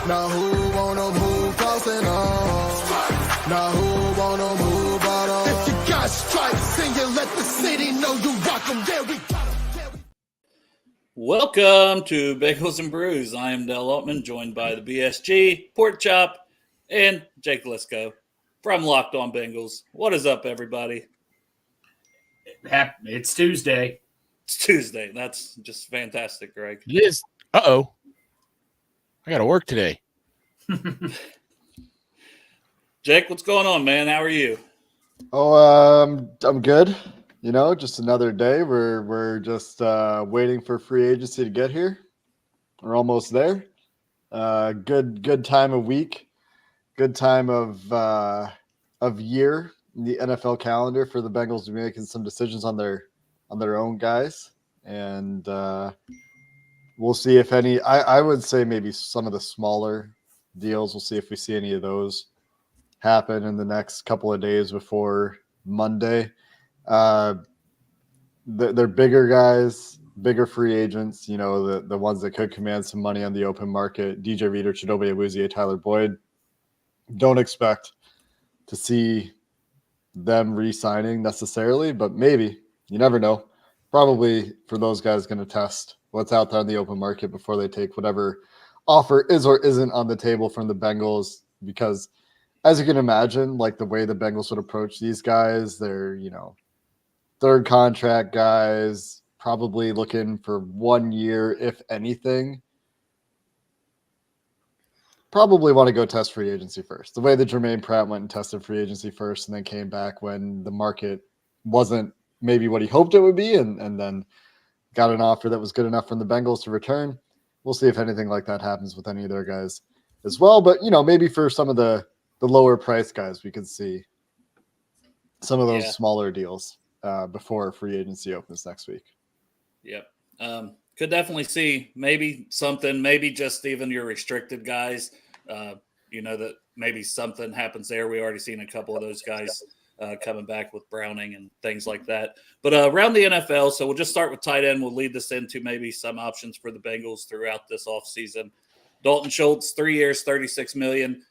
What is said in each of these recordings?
Now who wanna move crossing on? Now who wanna move out on? If you got stripes and you let the city know you rock them, there we go. Welcome to Bengals and Brews. I am Dell Altman, joined by the BSG, Pork Chop, and Jake Liscow from Locked on Bengals. What is up, everybody? It's Tuesday. It's Tuesday. That's just fantastic, Greg. It is. Uh-oh. I got to work today. Jake, what's going on, man? How are you? Oh, I'm good. You know, just another day. We're just waiting for free agency to get here. We're almost there. Good time of week. Good time of year in the NFL calendar for the Bengals to be making some decisions on their own guys, and we'll see if any. I would say maybe some of the smaller deals. We'll see if we see any of those happen in the next couple of days before Monday. They're bigger guys, bigger free agents, you know, the ones that could command some money on the open market. DJ Reader, Chidobe Awuzie, Tyler Boyd. Don't expect to see them re-signing necessarily, but maybe. You never know. Probably for those guys going to test what's out there in the open market before they take whatever offer is or isn't on the table from the Bengals, because as you can imagine, like the way the Bengals would approach these guys, they're, you know, third contract guys, probably looking for 1 year, if anything. Probably want to go test free agency first. The way that Jermaine Pratt went and tested free agency first and then came back when the market wasn't maybe what he hoped it would be, and then got an offer that was good enough from the Bengals to return. We'll see if anything like that happens with any of their guys as well. But, you know, maybe for some of the lower price guys, we could see some of those smaller deals before free agency opens next week. Yep. Could definitely see maybe something, maybe just even your restricted guys, you know, that maybe something happens there. We already seen a couple of those guys coming back with Browning and things like that. But around the NFL, so we'll just start with tight end. We'll lead this into maybe some options for the Bengals throughout this offseason. Dalton Schultz, 3 years, $36 million.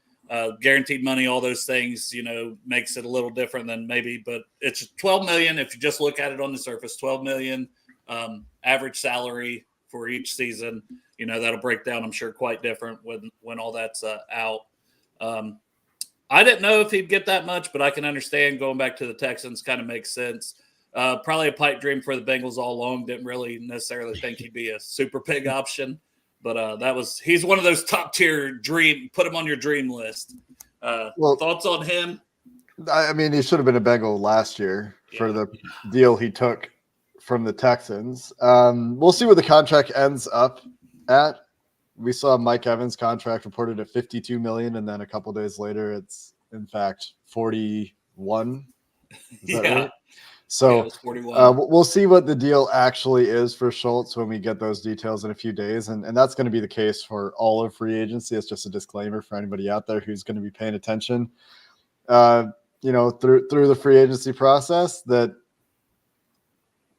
Guaranteed money, all those things, you know, makes it a little different than maybe, but it's $12 million. If you just look at it on the surface, $12 million average salary for each season. You know, that'll break down, I'm sure, quite different when all that's out. I didn't know if he'd get that much, but I can understand going back to the Texans kind of makes sense. Probably a pipe dream for the Bengals all along. Didn't really necessarily think he'd be a super big option. But he's one of those top tier dream, put him on your dream list. Thoughts on him? I mean, he should have been a Bengal last year for the deal he took from the Texans. We'll see what the contract ends up at. We saw Mike Evans' contract reported at $52 million, and then a couple days later, it's in fact 41. Is that right? So we'll see what the deal actually is for Schultz when we get those details in a few days. And that's going to be the case for all of free agency. It's just a disclaimer for anybody out there who's going to be paying attention, you know, through the free agency process, that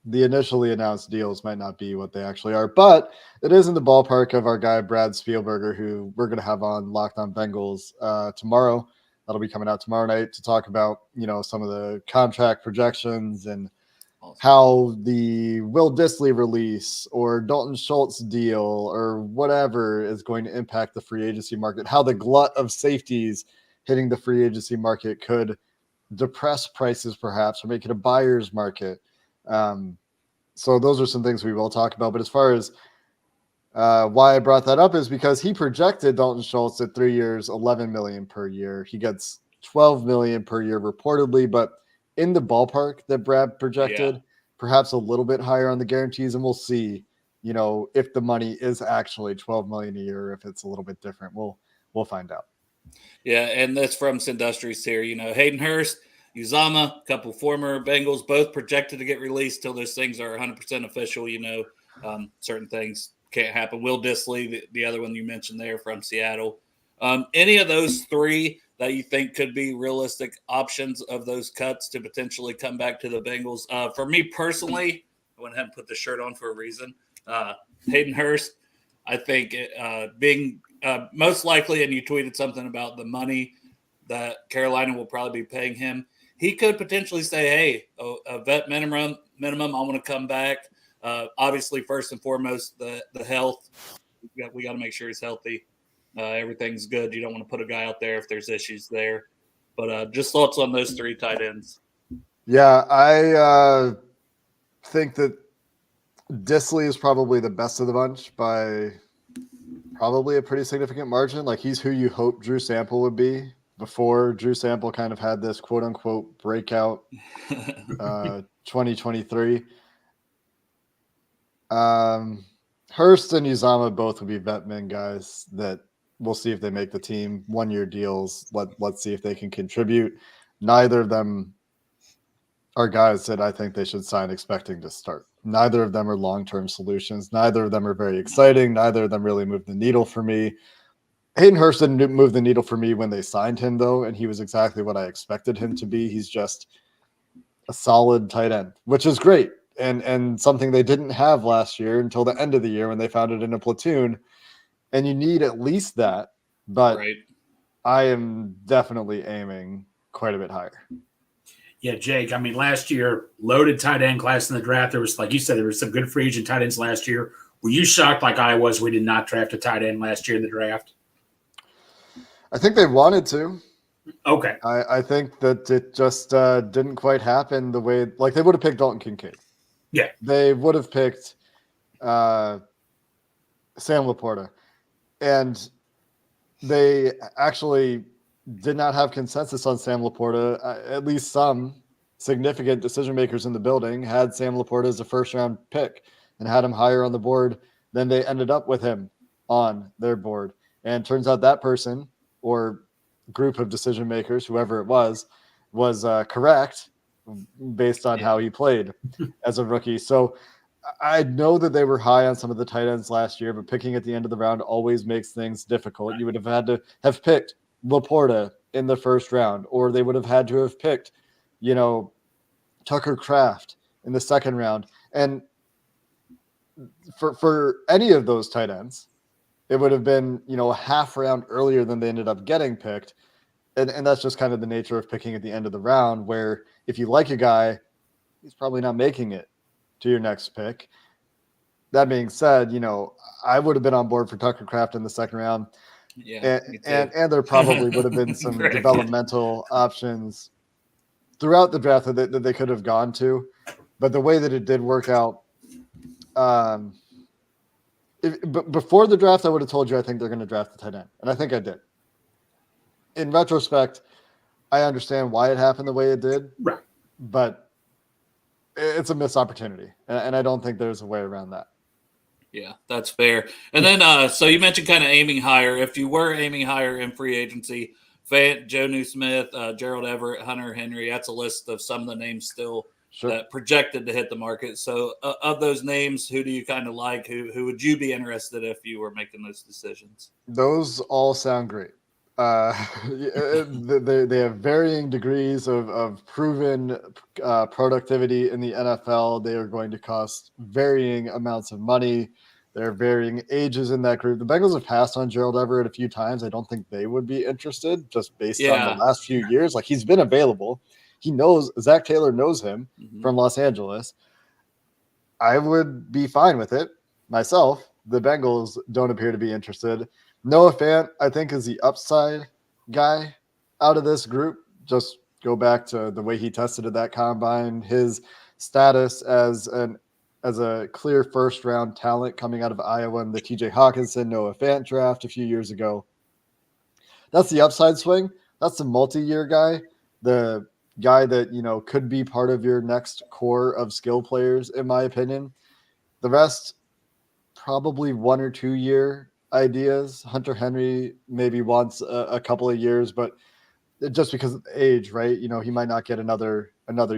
the initially announced deals might not be what they actually are. But it is in the ballpark of our guy, Brad Spielberger, who we're going to have on Locked on Bengals tomorrow. That'll be coming out tomorrow night to talk about, you know, some of the contract projections and how the Will Dissly release or Dalton Schultz deal or whatever is going to impact the free agency market, how the glut of safeties hitting the free agency market could depress prices perhaps or make it a buyer's market. So those are some things we will talk about. But as far as why I brought that up is because he projected Dalton Schultz at 3 years, $11 million per year. He gets $12 million per year reportedly, but in the ballpark that Brad projected, perhaps a little bit higher on the guarantees. And we'll see, you know, if the money is actually $12 million a year, or if it's a little bit different. We'll find out. Yeah, and that's from Industries here. You know, Hayden Hurst, Usama, a couple former Bengals, both projected to get released till those things are 100% official. You know, certain things can't happen. Will Dissly, the other one you mentioned there from Seattle. Any of those three that you think could be realistic options of those cuts to potentially come back to the Bengals? For me personally, I went ahead and put the shirt on for a reason. Hayden Hurst, I think being most likely, and you tweeted something about the money that Carolina will probably be paying him. He could potentially say, hey, a vet minimum, I want to come back. Obviously, first and foremost, the health. We got to make sure he's healthy. Everything's good. You don't want to put a guy out there if there's issues there. But just thoughts on those 3 tight ends. Yeah, I think that Disley is probably the best of the bunch by probably a pretty significant margin. Like, he's who you hope Drew Sample would be before Drew Sample kind of had this quote unquote breakout 2023. Hurst and Usama both would be vetmen guys that we'll see if they make the team. 1-year deals. Let's see if they can contribute. Neither of them are guys that I think they should sign expecting to start. Neither of them are long-term solutions. Neither of them are very exciting. Neither of them really move the needle for me. Hayden Hurst didn't move the needle for me when they signed him, though, and he was exactly what I expected him to be. He's just a solid tight end, which is great, and something they didn't have last year until the end of the year when they found it in a platoon. And you need at least that, but right. I am definitely aiming quite a bit higher. Yeah, Jake, I mean, last year, loaded tight end class in the draft. There was, like you said, there was some good free agent tight ends last year. Were you shocked like I was we did not draft a tight end last year in the draft? I think they wanted to. Okay. I think that it just didn't quite happen the way – like, they would have picked Dalton Kincaid. Yeah. They would have picked Sam Laporta. And they actually did not have consensus on Sam Laporta. At least some significant decision makers in the building had Sam Laporta as a first-round pick and had him higher on the board than they ended up with him on their board. And turns out that person or group of decision makers, whoever it was correct based on how he played as a rookie. So I know that they were high on some of the tight ends last year, but picking at the end of the round always makes things difficult. You would have had to have picked Laporta in the first round, or they would have had to have picked, Tucker Kraft in the second round. And for any of those tight ends, it would have been, a half round earlier than they ended up getting picked. And that's just kind of the nature of picking at the end of the round, where if you like a guy, he's probably not making it to your next pick. That being said, I would have been on board for Tucker Kraft in the second round. Yeah, and there probably would have been some developmental options throughout the draft that they could have gone to. But the way that it did work out, before the draft, I would have told you I think they're going to draft the tight end. And I think I did. In retrospect, I understand why it happened the way it did. Right. But it's a missed opportunity, and I don't think there's a way around that. Yeah, that's fair. And then, so you mentioned kind of aiming higher. If you were aiming higher in free agency, Fant, Joe Smith, Gerald Everett, Hunter Henry, that's a list of some of the names still that projected to hit the market. So of those names, who do you kind of like? Who would you be interested if you were making those decisions? Those all sound great. They have varying degrees of proven productivity in the NFL. They are going to cost varying amounts of money. There are varying ages in that group. The Bengals have passed on Gerald Everett a few times. I don't think they would be interested just based on the last few years. Like, he's been available. He knows – Zach Taylor knows him from Los Angeles. I would be fine with it myself. The Bengals don't appear to be interested. Noah Fant, I think, is the upside guy out of this group. Just go back to the way he tested at that combine, his status as a clear first-round talent coming out of Iowa in the TJ Hawkinson, Noah Fant draft a few years ago. That's the upside swing. That's the multi-year guy, the guy that, could be part of your next core of skill players, in my opinion. The rest, probably 1 or 2 year ideas. Hunter Henry maybe wants a couple of years, but just because of age, right? He might not get another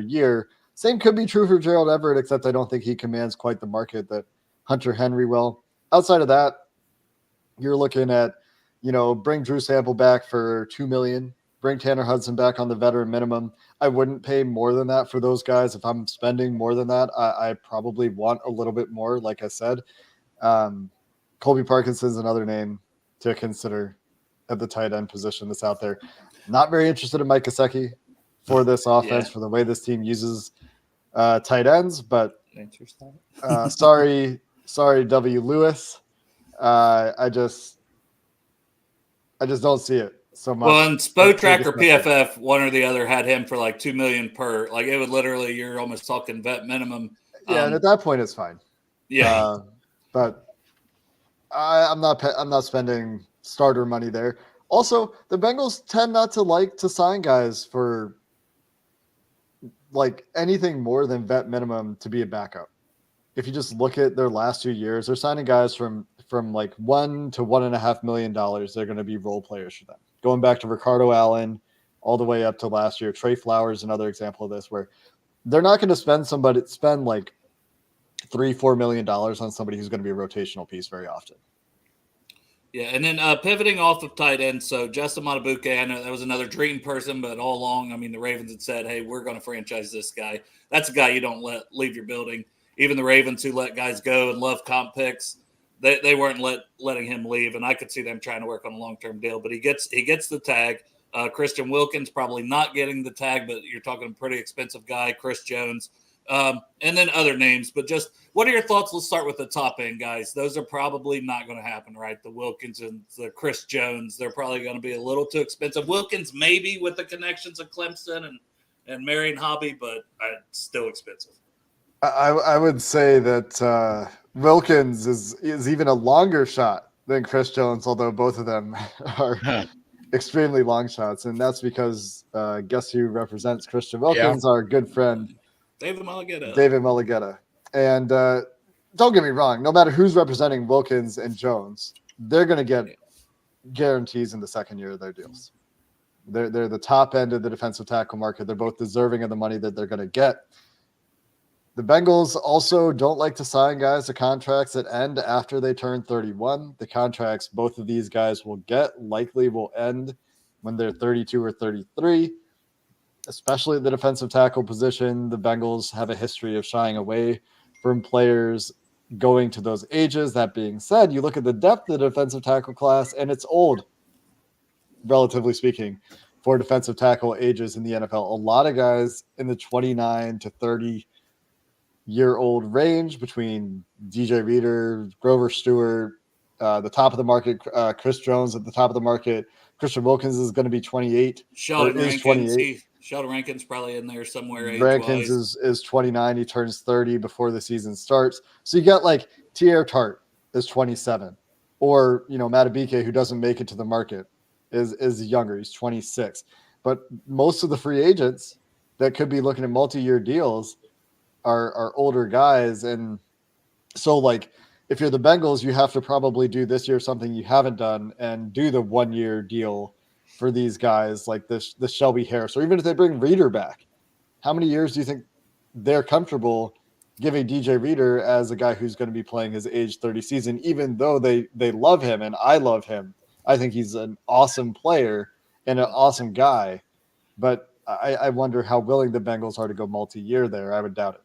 year. Same could be true for Gerald Everett, except I don't think he commands quite the market that Hunter Henry will. Outside of that, you're looking at, bring Drew Sample back for $2 million, bring Tanner Hudson back on the veteran minimum. I wouldn't pay more than that for those guys. If I'm spending more than that, I probably want a little bit more, like I said. Colby Parkinson's another name to consider at the tight end position that's out there. Not very interested in Mike Gesicki for this offense, for the way this team uses tight ends, but sorry, W. Lewis. I just don't see it so much. Well, in Spotrac or PFF, one or the other had him for like $2 million per. Like it would literally, you're almost talking vet minimum. Yeah, and at that point, it's fine. Yeah, but I'm not spending starter money there. Also, the Bengals tend not to like to sign guys for like anything more than vet minimum to be a backup. If you just look at their last 2 years, they're signing guys from like $1 to $1.5 million. They're going to be role players for them. Going back to Ricardo Allen, all the way up to last year. Trey Flowers, another example of this, where they're not going to spend like $3-4 million on somebody who's going to be a rotational piece very often. Yeah, and then pivoting off of tight end, so Justin Matabuke, I know that was another dream person, but all along, I mean, the Ravens had said, hey, we're going to franchise this guy. That's a guy you don't let leave your building. Even the Ravens who let guys go and love comp picks, they weren't letting him leave, and I could see them trying to work on a long-term deal. But he gets the tag. Christian Wilkins probably not getting the tag, but you're talking a pretty expensive guy, Chris Jones. And then other names, but just what are your thoughts? Let's start with the top end guys. Those are probably not going to happen, right? The Wilkins and the Chris Jones, they're probably going to be a little too expensive. Wilkins maybe with the connections of Clemson and Marion Hobby, but still expensive. I would say that Wilkins is even a longer shot than Chris Jones, although both of them are extremely long shots, and that's because guess who represents Christian Wilkins, our good friend David Mulligetta. And don't get me wrong, no matter who's representing Wilkins and Jones, they're going to get guarantees in the second year of their deals. They're the top end of the defensive tackle market. They're both deserving of the money that they're going to get. The Bengals also don't like to sign guys to contracts that end after they turn 31. The contracts both of these guys will get likely will end when they're 32 or 33. Especially the defensive tackle position, the Bengals have a history of shying away from players going to those ages. That being said, you look at the depth of the defensive tackle class, and it's old, relatively speaking, for defensive tackle ages in the NFL. A lot of guys in the 29 to 30-year-old range between DJ Reader, Grover Stewart, the top of the market, Chris Jones at the top of the market. Christian Wilkins is going to be 28. Sheldon Rankin's probably in there somewhere. Rankins is 29. He turns 30 before the season starts. So you got like Tier Tart is 27, or Matabike, who doesn't make it to the market, is younger. He's 26. But most of the free agents that could be looking at multi-year deals are older guys, and so like if you're the Bengals, you have to probably do this year something you haven't done and do the 1-year deal for these guys like this Shelby Harris, or even if they bring Reader back, how many years do you think they're comfortable giving DJ Reader as a guy who's going to be playing his age 30 season, even though they love him and I love him. I think he's an awesome player and an awesome guy, but I wonder how willing the Bengals are to go multi-year there. I would doubt it.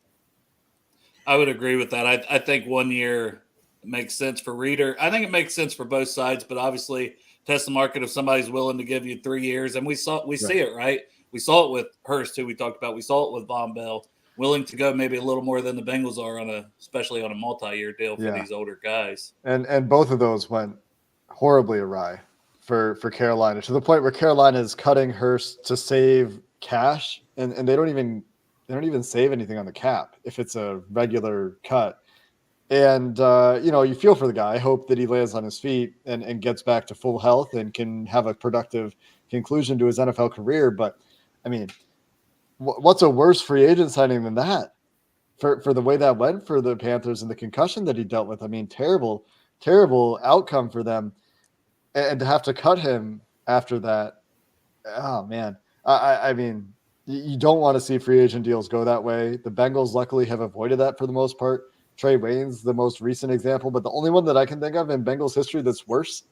I would agree with that. I think 1 year makes sense for Reader. I think it makes sense for both sides, but obviously test the market if somebody's willing to give you 3 years. And we see it, right? We saw it with Hurst, who we talked about. We saw it with Von Bell, willing to go maybe a little more than the Bengals are especially on a multi-year deal for these older guys. And both of those went horribly awry for Carolina, to the point where Carolina is cutting Hurst to save cash, and they don't even save anything on the cap if it's a regular cut. And, you feel for the guy. I hope that he lands on his feet and gets back to full health and can have a productive conclusion to his NFL career. But, I mean, what's a worse free agent signing than that for the way that went for the Panthers and the concussion that he dealt with? I mean, terrible, terrible outcome for them. And to have to cut him after that, oh, man. I mean, you don't want to see free agent deals go that way. The Bengals luckily have avoided that for the most part. Trey Wayne's the most recent example, but the only one that I can think of in Bengals history that's worse,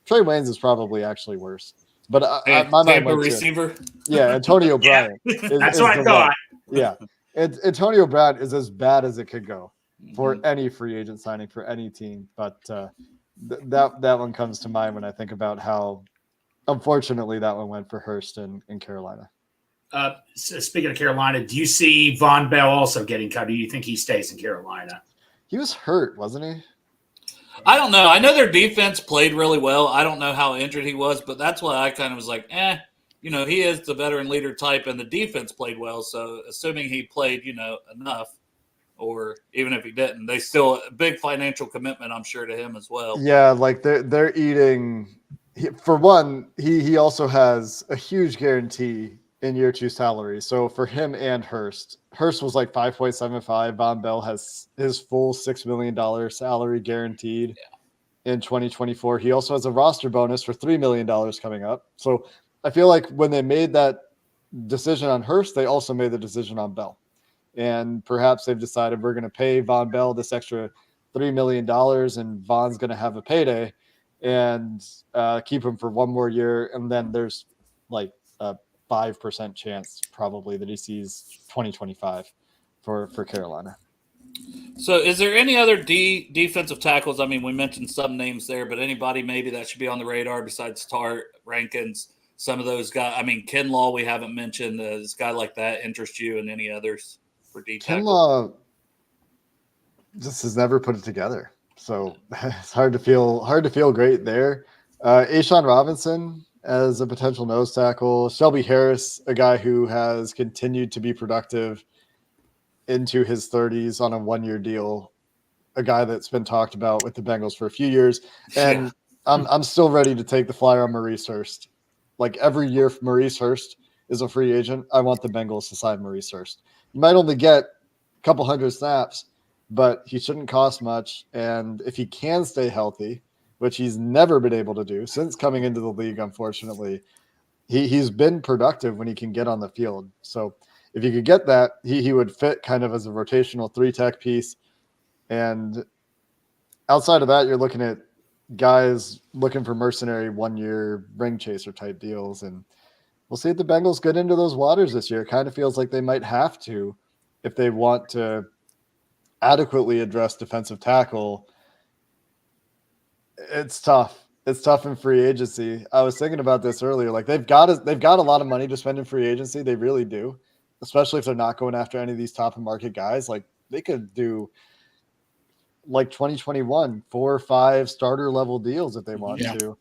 Trey Wayne's is probably actually worse. But my mind went receiver. Antonio Brown. That's what I thought. Yeah, Antonio Brown is as bad as it could go for any free agent signing for any team. But that one comes to mind when I think about how, unfortunately, that one went for Hurst in Carolina. Speaking of Carolina, do you see Von Bell also getting cut? Do you think he stays in Carolina? He was hurt, wasn't he? I don't know. I know their defense played really well. I don't know how injured he was, but that's why I kind of was like, he is the veteran leader type, and the defense played well. So assuming he played, enough, or even if he didn't, they still big financial commitment, I'm sure, to him as well. Yeah, like they're eating. For one, he also has a huge guarantee in year 2 salary. So for him and Hurst was like 5.75. Von Bell has his full $6 million salary guaranteed in 2024. He also has a roster bonus for $3 million coming up. So I feel like when they made that decision on Hurst, they also made the decision on Bell. And perhaps they've decided we're going to pay Von Bell this extra $3 million and Von's going to have a payday and keep him for one more year. And then there's like a 5% chance probably that he sees 2025 for Carolina. So is there any other defensive tackles? I mean, we mentioned some names there, but anybody maybe that should be on the radar besides Tart, Rankins, some of those guys? I mean, Kinlaw we haven't mentioned. Does a guy like that interest you, and any others for D tackle? Kinlaw just has never put it together. So it's hard to feel great there. Ashawn Robinson as a potential nose tackle. Shelby Harris, a guy who has continued to be productive into his 30s on a 1-year deal. A guy that's been talked about with the Bengals for a few years. And I'm still ready to take the flyer on Maurice Hurst. Like every year Maurice Hurst is a free agent, I want the Bengals to sign Maurice Hurst. You might only get a couple hundred snaps, but he shouldn't cost much. And if he can stay healthy, which he's never been able to do since coming into the league, unfortunately, he's been productive when he can get on the field. So if you could get that, he would fit kind of as a rotational 3-tech piece. And outside of that, you're looking at guys looking for mercenary 1-year ring chaser type deals. And we'll see if the Bengals get into those waters this year. It kind of feels like they might have to if they want to adequately address defensive tackle. It's tough. It's tough in free agency. I was thinking about this earlier. Like they've got a lot of money to spend in free agency. They really do, especially if they're not going after any of these top of market guys. Like they could do like 2021 4 or 5 starter level deals if they want to.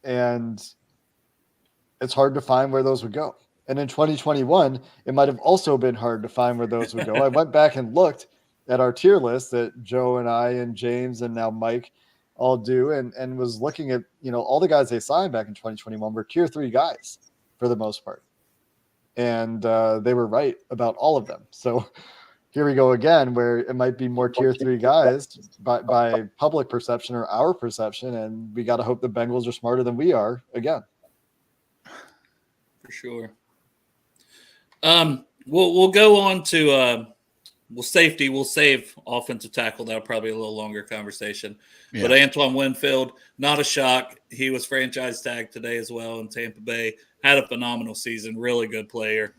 And it's hard to find where those would go. And in 2021, it might have also been hard to find where those would go. I went back and looked at our tier list that Joe and I and James and now Mike all do, and was looking at, all the guys they signed back in 2021 were tier 3 guys for the most part. And they were right about all of them. So here we go again, where it might be more tier 3 guys by public perception or our perception. And we got to hope the Bengals are smarter than we are again. For sure. We'll go on to safety. We'll save offensive tackle. That'll probably be a little longer conversation. Yeah. But Antoine Winfield, not a shock. He was franchise tagged today as well in Tampa Bay. Had a phenomenal season. Really good player.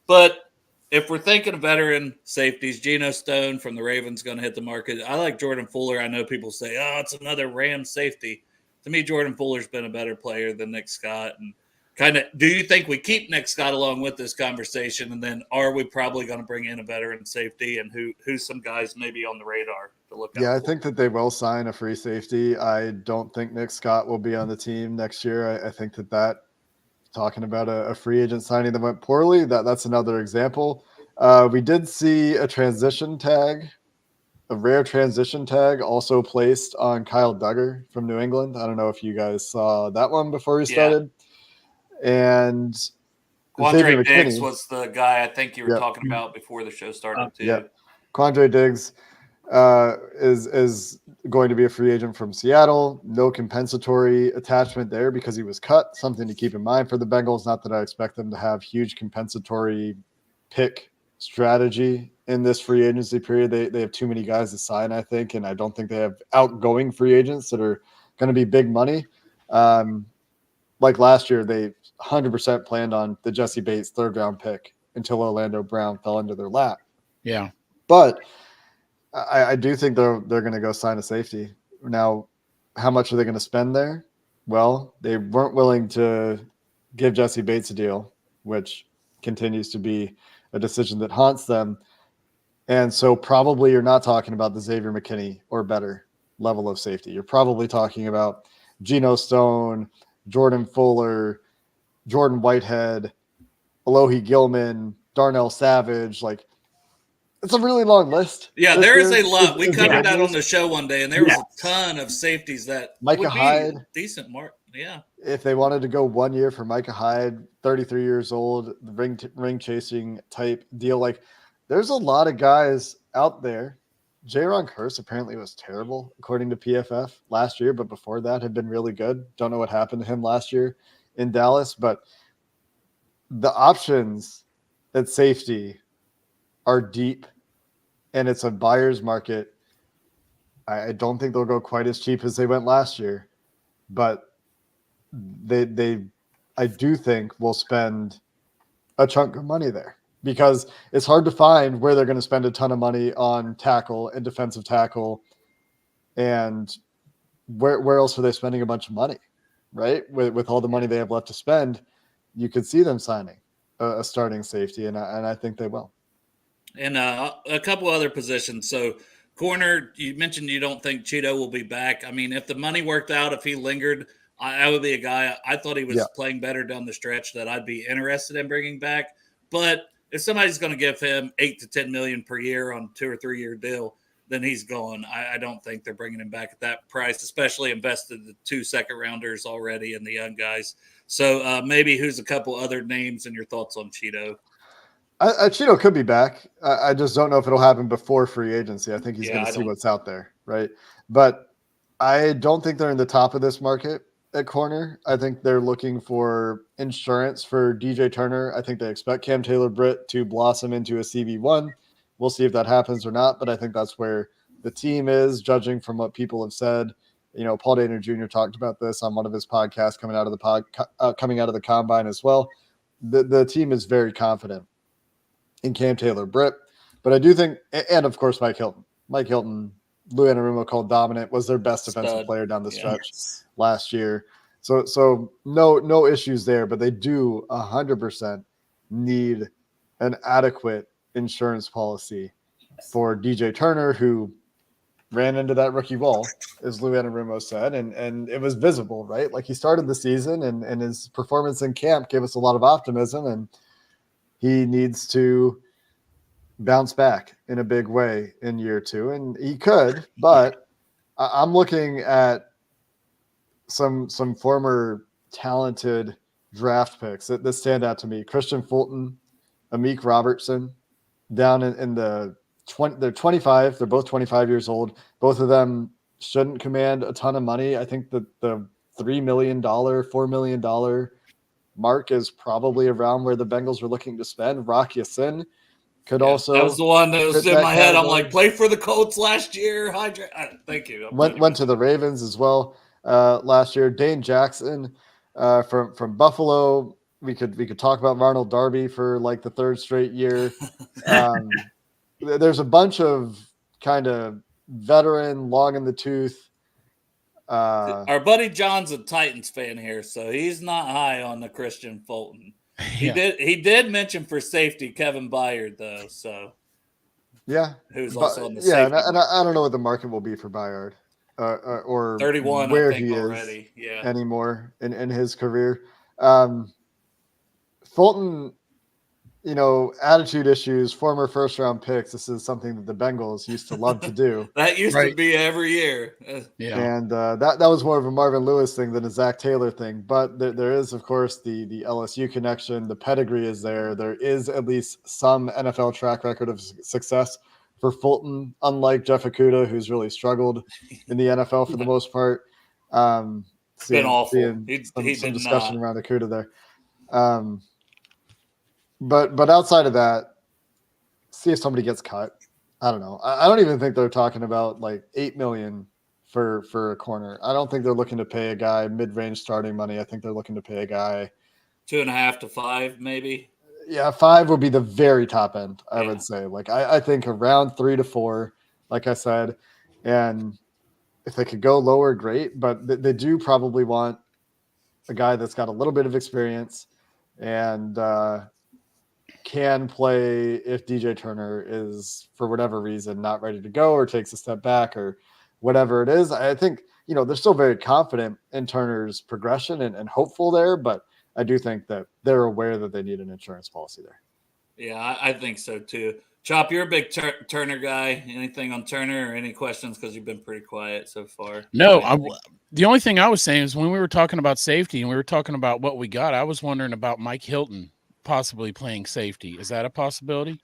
But if we're thinking of veteran safeties, Geno Stone from the Ravens going to hit the market. I like Jordan Fuller. I know people say, it's another Rams safety. To me, Jordan Fuller's been a better player than Nick Scott. And do you think we keep Nick Scott along with this conversation? And then are we probably going to bring in a veteran safety, and who's some guys maybe on the radar to look at? Yeah, I think that they will sign a free safety. I don't think Nick Scott will be on the team next year. I think that talking about a free agent signing that went poorly, that's another example. We did see a rare transition tag also placed on Kyle Duggar from New England. I don't know if you guys saw that one before we started. And Quandre Diggs was the guy I think you were talking about before the show started too. Yeah, Quandre Diggs is going to be a free agent from Seattle. No compensatory attachment there because he was cut. Something to keep in mind for the Bengals. Not that I expect them to have huge compensatory pick strategy in this free agency period. They have too many guys to sign, I think, and I don't think they have outgoing free agents that are going to be big money. Like last year, they 100% planned on the Jesse Bates 3rd-round pick until Orlando Brown fell into their lap. Yeah. But I do think they're going to go sign a safety. Now, how much are they going to spend there? Well, they weren't willing to give Jesse Bates a deal, which continues to be a decision that haunts them. And so probably you're not talking about the Xavier McKinney or better level of safety. You're probably talking about Geno Stone, Jordan Fuller, Jordan Whitehead, Alohi Gilman, Darnell Savage. Like, it's a really long list. Yeah, there is a lot. We covered that on the the show one day, and there was a ton of safeties that Micah would be Hyde, decent mark. Yeah. If they wanted to go 1 year for Micah Hyde, 33 years old, the ring chasing type deal, like there's a lot of guys out there. J-Ron Hurst apparently was terrible according to PFF last year, but before that had been really good. Don't know what happened to him last year in Dallas, but the options at safety are deep, and it's a buyer's market. I don't think they'll go quite as cheap as they went last year, but I do think will spend a chunk of money there, because it's hard to find where they're going to spend a ton of money on tackle and defensive tackle, and where else are they spending a bunch of money, right? With all the money they have left to spend, you could see them signing a starting safety, and I think they will. And a couple other positions. So corner, you mentioned you don't think Cheeto will be back. I mean, if the money worked out, if he lingered, I would be a guy. I thought he was playing better down the stretch that I'd be interested in bringing back. But if somebody's going to give him $8 to $10 million per year on 2 or 3 year deal, then he's gone. I don't think they're bringing him back at that price, especially invested the 2 second rounders already and the young guys. So maybe who's a couple other names and your thoughts on Cheeto? Cheeto could be back. I just don't know if it'll happen before free agency. I think he's going to see what's out there, right? But I don't think they're in the top of this market at corner. I think they're looking for insurance for DJ Turner. I think they expect Cam Taylor-Britt to blossom into a CB1. We'll see if that happens or not, but I think that's where the team is, judging from what people have said. You know, Paul Dehner Jr. talked about this on one of his podcasts coming out of the combine as well. The team is very confident in Cam Taylor-Britt, but I do think, and of course Mike Hilton. Lou Anarumo called dominant, was their best defensive player down the stretch last year. So no issues there, but they do 100% need an adequate insurance policy for DJ Turner, who ran into that rookie wall, as Lou Anarumo said, and it was visible, right? Like, he started the season and his performance in camp gave us a lot of optimism, and he needs to bounce back in a big way in year 2, and he could, but I'm looking at some former talented draft picks that stand out to me. Christian Fulton, Amik Robertson, down in the 20, they're 25. They're both 25 years old. Both of them shouldn't command a ton of money. I think that the $3 million, $4 million mark is probably around where the Bengals were looking to spend. Rock Ya-Sin could also. That was the one that was in my head. I'm like, played for the Colts last year. Thank you. Went to the Ravens as well last year. Dane Jackson from Buffalo. We could talk about Ronald Darby for like the 3rd straight year. There's a bunch of kind of veteran, long in the tooth. Our buddy John's a Titans fan here, so he's not high on the Christian Fulton. He did mention for safety Kevin Byard, though. So who's also on the safety. And I don't know what the market will be for Byard or 31 where I think he already. is anymore in his career. Fulton, you know, attitude issues, former 1st-round picks. This is something that the Bengals used to love to do. That used to be every year. And that was more of a Marvin Lewis thing than a Zach Taylor thing. But there is, of course, the LSU connection. The pedigree is there. There is at least some NFL track record of success for Fulton, unlike Jeff Okudah, who's really struggled in the NFL for the most part. It's been awful. Some discussion around Okudah there. But outside of that, see if somebody gets cut. I don't know. I don't even think they're talking about like $8 million for a corner. I don't think they're looking to pay a guy mid-range starting money. I think they're looking to pay a guy 2.5 to 5, maybe. Yeah, 5 would be the very top end, I would say. Like I think around 3 to 4, like I said. And if they could go lower, great. But they do probably want a guy that's got a little bit of experience and can play if DJ Turner is, for whatever reason, not ready to go or takes a step back or whatever it is. I think, they're still very confident in Turner's progression and hopeful there, but I do think that they're aware that they need an insurance policy there. Yeah, I think so too. Chop, you're a big Turner guy. Anything on Turner or any questions? Because you've been pretty quiet so far. No, the only thing I was saying is when we were talking about safety and we were talking about what we got, I was wondering about Mike Hilton possibly playing safety. Is that a possibility?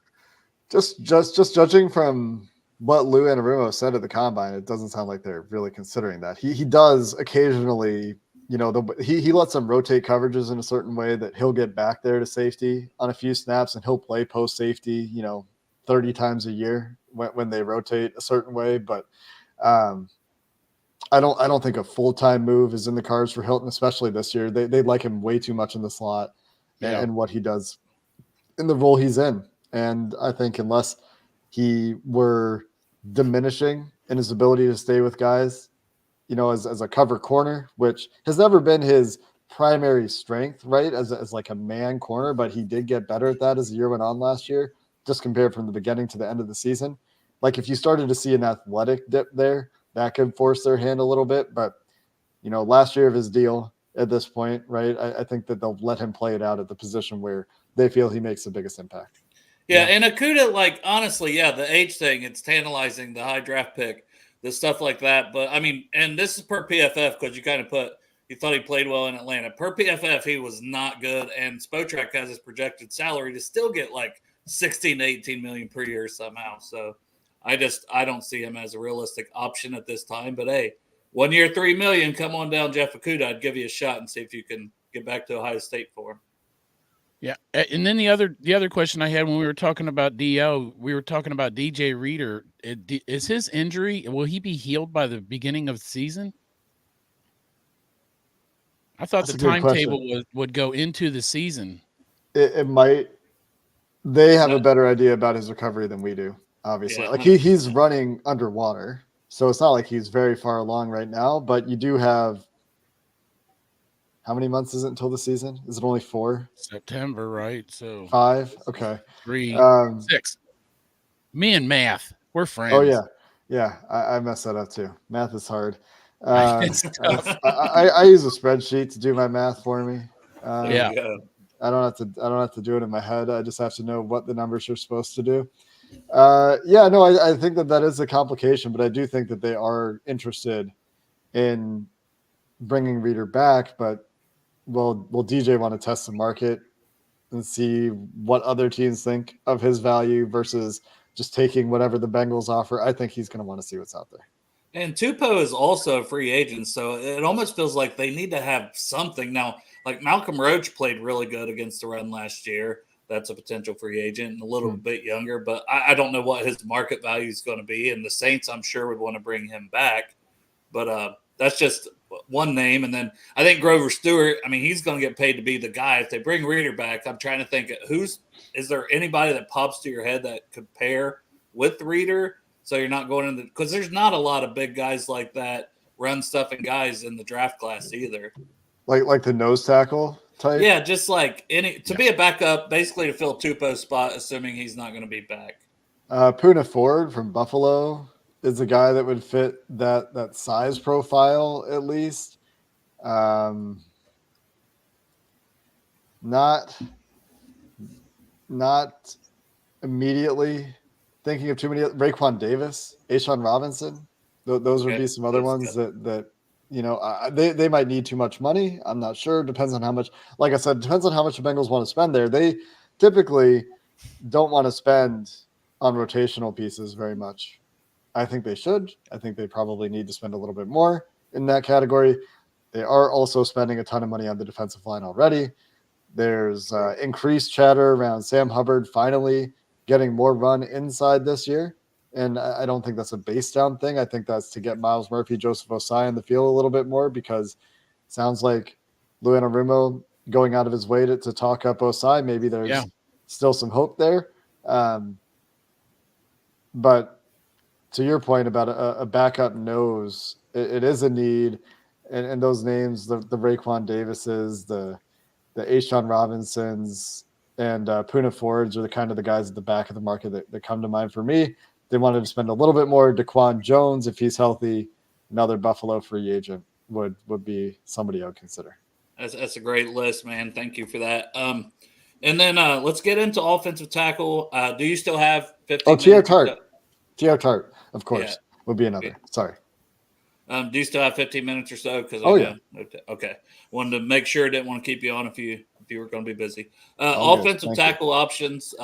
Just judging from what Lou Anarumo said at the combine, it doesn't sound like they're really considering that. He does occasionally, he lets them rotate coverages in a certain way that he'll get back there to safety on a few snaps and he'll play post safety, 30 times a year when they rotate a certain way. But I don't think a full-time move is in the cards for Hilton, especially this year. They like him way too much in the slot and what he does in the role he's in. And I think unless he were diminishing in his ability to stay with guys, as a cover corner, which has never been his primary strength, right? As like a man corner, but he did get better at that as the year went on last year, just compared from the beginning to the end of the season. Like if you started to see an athletic dip there, that could force their hand a little bit. But, last year of his deal at this point, right? I think that they'll let him play it out at the position where they feel he makes the biggest impact. Yeah, and Okudah, honestly, the age thing, it's tantalizing, the high draft pick, the stuff like that. But, and this is per PFF because you kind of you thought he played well in Atlanta. Per PFF, he was not good, and Spotrac has his projected salary to still get 16 to 18 million per year somehow. So I don't see him as a realistic option at this time. But, hey, 1 year, $3 million, come on down, Jeff Okudah. I'd give you a shot and see if you can get back to Ohio State for him. Yeah, and then the other question I had when we were talking about DL, we were talking about DJ Reader. Is his injury, will he be healed by the beginning of the season? I thought That's the timetable would go into the season. It might. They have a better idea about his recovery than we do, obviously. Yeah, he's running underwater, so it's not like he's very far along right now, but you do have. How many months is it until the season? Is it only 4? September, right? So 5? Okay. 3, 6. Me and math, we're friends. Oh, yeah. Yeah, I messed that up too. Math is hard. I use a spreadsheet to do my math for me. There you go. I don't have to do it in my head. I just have to know what the numbers are supposed to do. I think that is a complication, but I do think that they are interested in bringing Reader back, but will DJ want to test the market and see what other teams think of his value versus just taking whatever the Bengals offer? I think he's going to want to see what's out there. And Tupou is also a free agent, so it almost feels like they need to have something. Now, Malcolm Roach played really good against the run last year. That's a potential free agent and a little bit younger, but I don't know what his market value is going to be. And the Saints, I'm sure, would want to bring him back. But that's just one name. And then I think Grover Stewart, he's going to get paid to be the guy. If they bring Reader back, I'm trying to think is there anybody that pops to your head that could pair with Reader? So you're not going into, because there's not a lot of big guys like that, run stuff and guys in the draft class either. Like the nose tackle type? Yeah, just be a backup, basically to fill Tupou's spot, assuming he's not going to be back. Poona Ford from Buffalo is a guy that would fit that size profile at least. Not immediately thinking of too many. Raekwon Davis, Ashawn Robinson. Those would be some other ones that they might need too much money. I'm not sure. Depends on how much. Like I said, depends on how much the Bengals want to spend there. They typically don't want to spend on rotational pieces very much. I think they should. I think they probably need to spend a little bit more in that category. They are also spending a ton of money on the defensive line already. There's increased chatter around Sam Hubbard finally getting more run inside this year. And I don't think that's a base down thing. I think that's to get Miles Murphy, Joseph Osai in the field a little bit more, because it sounds like Lou Anarumo going out of his way to talk up Osai. Maybe there's still some hope there. But to your point about a backup nose it is a need. And those names, the Raekwon Davises, the A'Shawn Robinsons, and Poona Fords are the guys at the back of the market that come to mind for me. They wanted to spend a little bit more. Daquan Jones, if he's healthy, another Buffalo free agent would be somebody I would consider. That's a great list, man. Thank you for that. And then let's get into offensive tackle. Do you still have 15 minutes? T.R. Tart. T.R. Tart, of course, would be another. Sorry. Do you still have 15 minutes or so? Yeah. Okay. Wanted to make sure. Didn't want to keep you on if you were going to be busy. Offensive tackle options.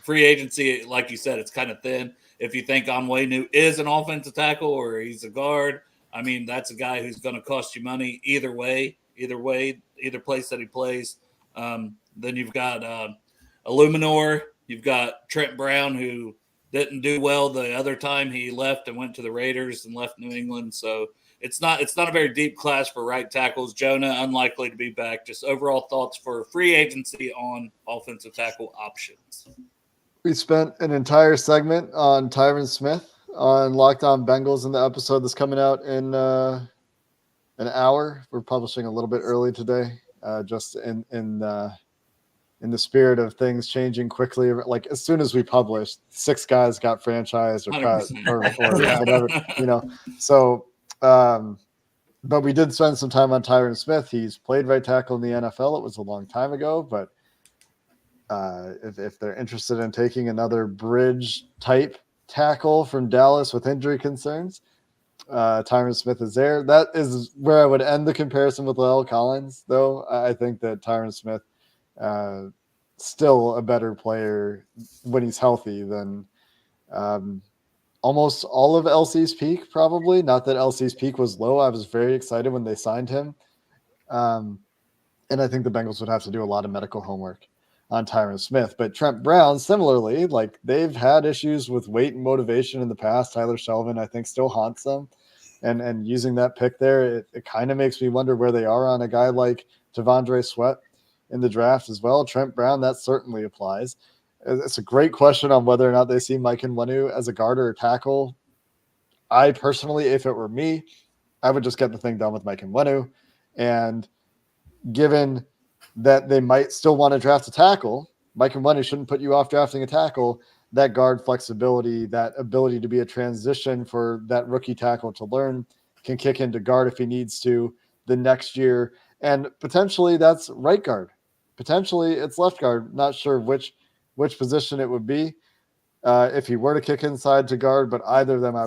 Free agency, like you said, it's kind of thin. If you think Onwenu is an offensive tackle or he's a guard, I mean, that's a guy who's going to cost you money either way, either place that he plays. Then you've got Illuminor. You've got Trent Brown, who didn't do well the other time he left and went to the Raiders and left New England. So it's not a very deep class for right tackles. Jonah, unlikely to be back. Just overall thoughts for free agency on offensive tackle options. We spent an entire segment on Tyron Smith on Locked On Bengals in the episode that's coming out in an hour. We're publishing a little bit early today, just in the spirit of things changing quickly. Like as soon as we published, 6 guys got franchised or cut or whatever, So, but we did spend some time on Tyron Smith. He's played right tackle in the NFL. It was a long time ago, but if they're interested in taking another bridge type tackle from Dallas with injury concerns, Tyron Smith is there. That is where I would end the comparison with La'el Collins, though. I think that Tyron Smith still a better player when he's healthy than almost all of LC's peak, probably. Not that LC's peak was low. I was very excited when they signed him. And I think the Bengals would have to do a lot of medical homework on Tyron Smith. But Trent Brown, similarly, like they've had issues with weight and motivation in the past. Tyler Shelvin, I think, still haunts them. And using that pick there, it kind of makes me wonder where they are on a guy like T'Vondre Sweat in the draft as well. Trent Brown, that certainly applies. It's a great question on whether or not they see Mike Nwenu as a guard or a tackle. I personally, if it were me, I would just get the thing done with Mike Nwenu. And given that they might still want to draft a tackle, Mike Nwenu shouldn't put you off drafting a tackle. That guard flexibility, that ability to be a transition for that rookie tackle to learn, can kick into guard if he needs to the next year. And potentially that's right guard. Potentially it's left guard. Not sure which position it would be if he were to kick inside to guard, but either of them I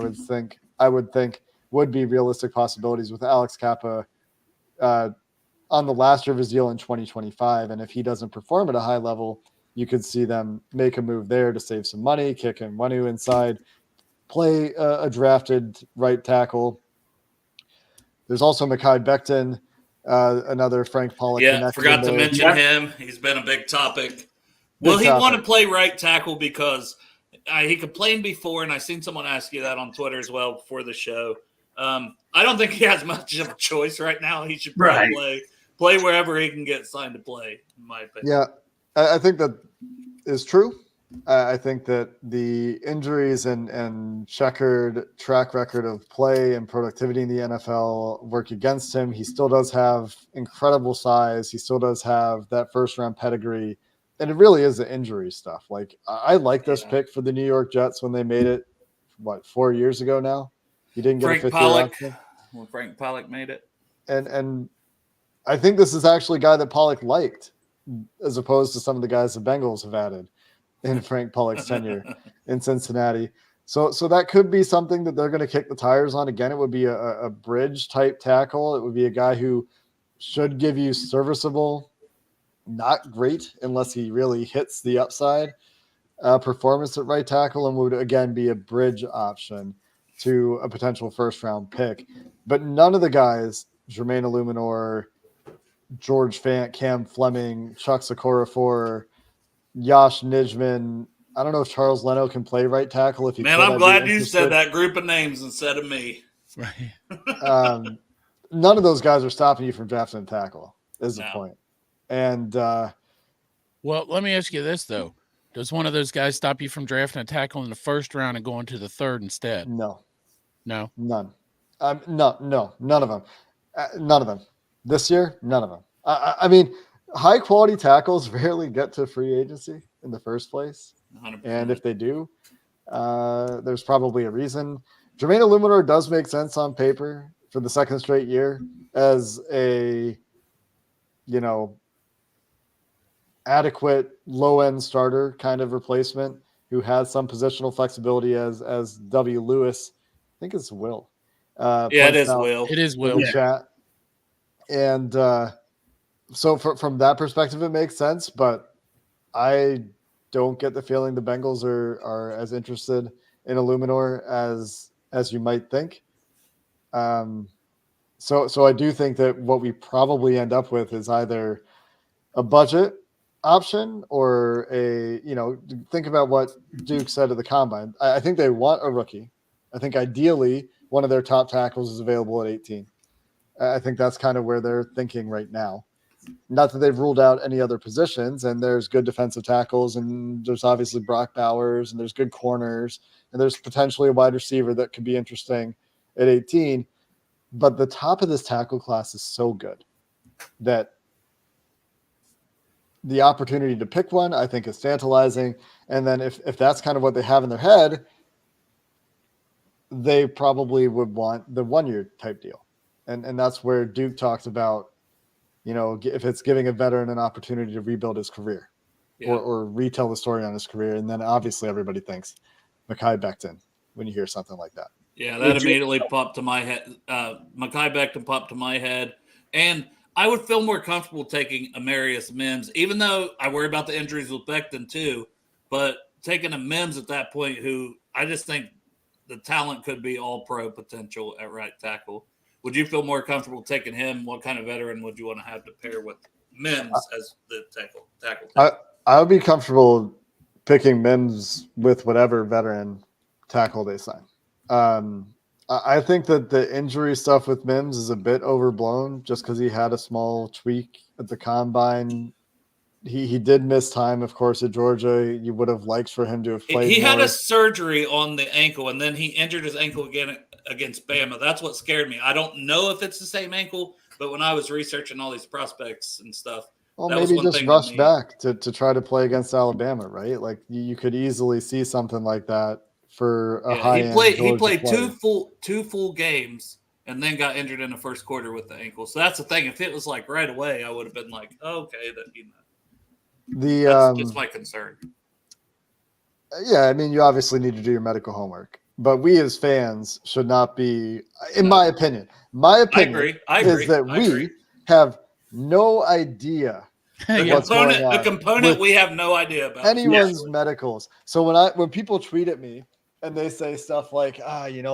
would think would be realistic possibilities with Alex Kappa on the last year of his deal in 2025. And if he doesn't perform at a high level, you could see them make a move there to save some money, kick Nwenu inside, play a drafted right tackle. There's also Mekhi Becton, another Frank Pollock. Yeah, forgot to mention him. He's been a big topic. Will he want to play right tackle? Because he complained before, and I've seen someone ask you that on Twitter as well before the show. I don't think he has much of a choice right now. He should play wherever he can get signed to play, in my opinion. Yeah, I think that is true. I think that the injuries and checkered track record of play and productivity in the NFL work against him. He still does have incredible size. He still does have that first-round pedigree. And it really is the injury stuff. Like, I like this pick for the New York Jets when they made it, 4 years ago now? He didn't get a fifth-year option. When Frank Pollock made it. And I think this is actually a guy that Pollock liked, as opposed to some of the guys the Bengals have added in Frank Pollock's tenure in Cincinnati. So that could be something that they're going to kick the tires on. Again, it would be a bridge type tackle. It would be a guy who should give you serviceable, not great unless he really hits the upside performance at right tackle, and would again be a bridge option to a potential first round pick. But none of the guys, Jermaine Illuminor, George Fant, Cam Fleming, Chuck Sikora, Yash Nijman. I don't know if Charles Leno can play right tackle. If he Man, I'm glad you said that group of names instead of me. Right. None of those guys are stopping you from drafting a tackle, is the point. And well, let me ask you this, though. Does one of those guys stop you from drafting a tackle in the first round and going to the third instead? No. No? None. No, none of them. None of them. This year, none of them. I mean, high quality tackles rarely get to free agency in the first place. 100%. And if they do, there's probably a reason. Jermaine Illuminor does make sense on paper for the second straight year as a, adequate low-end starter kind of replacement who has some positional flexibility as W. Lewis. I think it's Will. It is Will. It is In Will. the chat. And so from that perspective, it makes sense, but I don't get the feeling the Bengals are as interested in Illuminor as you might think. So I do think that what we probably end up with is either a budget option or think about what Duke said at the combine. I think they want a rookie. I think ideally one of their top tackles is available at 18. I think that's kind of where they're thinking right now. Not that they've ruled out any other positions, and there's good defensive tackles, and there's obviously Brock Bowers, and there's good corners, and there's potentially a wide receiver that could be interesting at 18. But the top of this tackle class is so good that the opportunity to pick one, I think, is tantalizing. And then if that's kind of what they have in their head, they probably would want the 1-year type deal. And that's where Duke talks about, if it's giving a veteran an opportunity to rebuild his career or retell the story on his career. And then obviously everybody thinks Mekhi Becton when you hear something like that. Yeah, that immediately popped to my head. Mekhi Becton popped to my head. And I would feel more comfortable taking Amari Mims, even though I worry about the injuries with Becton too. But taking a Mims at that point, who I just think the talent could be all pro potential at right tackle. Would you feel more comfortable taking him? What kind of veteran would you want to have to pair with Mims as the tackle? I would be comfortable picking Mims with whatever veteran tackle they sign. I think that the injury stuff with Mims is a bit overblown just because he had a small tweak at the combine. He did miss time, of course, at Georgia. You would have liked for him to have played He more. had a surgery on the ankle, and then he injured his ankle again against Bama. That's what scared me. I don't know if it's the same ankle, but when I was researching all these prospects and stuff, well, that maybe was one just thing rush back to try to play against Alabama, right? Like you could easily see something like that for a high-end he played player. two full games and then got injured in the first quarter with the ankle. So that's the thing. If it was like right away, I would have been like, oh, okay, that's just my concern. Yeah, I mean, you obviously need to do your medical homework, but we as fans should not be, in my opinion. I agree. Is that we have no idea what's going on. The component we have no idea about. Anyone's medicals. So when people tweet at me and they say stuff like, I'm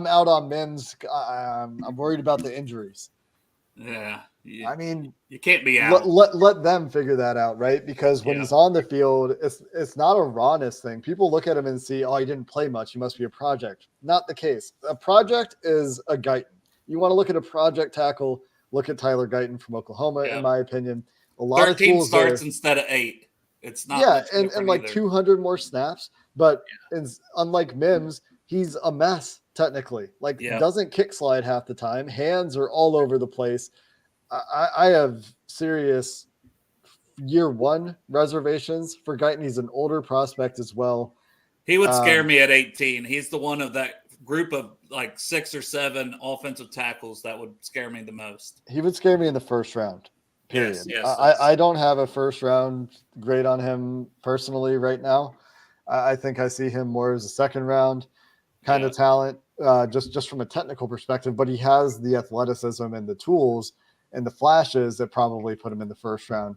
out on Mims. I'm worried about the injuries. Yeah. I mean, you can't be out. Let them figure that out, right? Because when he's on the field, it's not a rawness thing. People look at him and see, he didn't play much. He must be a project. Not the case. A project is a Guyton. You want to look at a project tackle, look at Tyler Guyton from Oklahoma, in my opinion. A lot 13 of starts instead of 8. It's not. Yeah, and like 200 more snaps. But unlike Mims, he's a mess technically. Doesn't kick slide half the time. Hands are all over the place. I have serious year one reservations for Guyton. He's an older prospect as well. He would scare me at 18. He's the one of that group of like 6 or 7 offensive tackles that would scare me the most. He would scare me in the first round, period. Yes, I don't have a first round grade on him personally right now. I think I see him more as a second round kind of talent, just from a technical perspective, but he has the athleticism and the tools and the flashes that probably put him in the first round.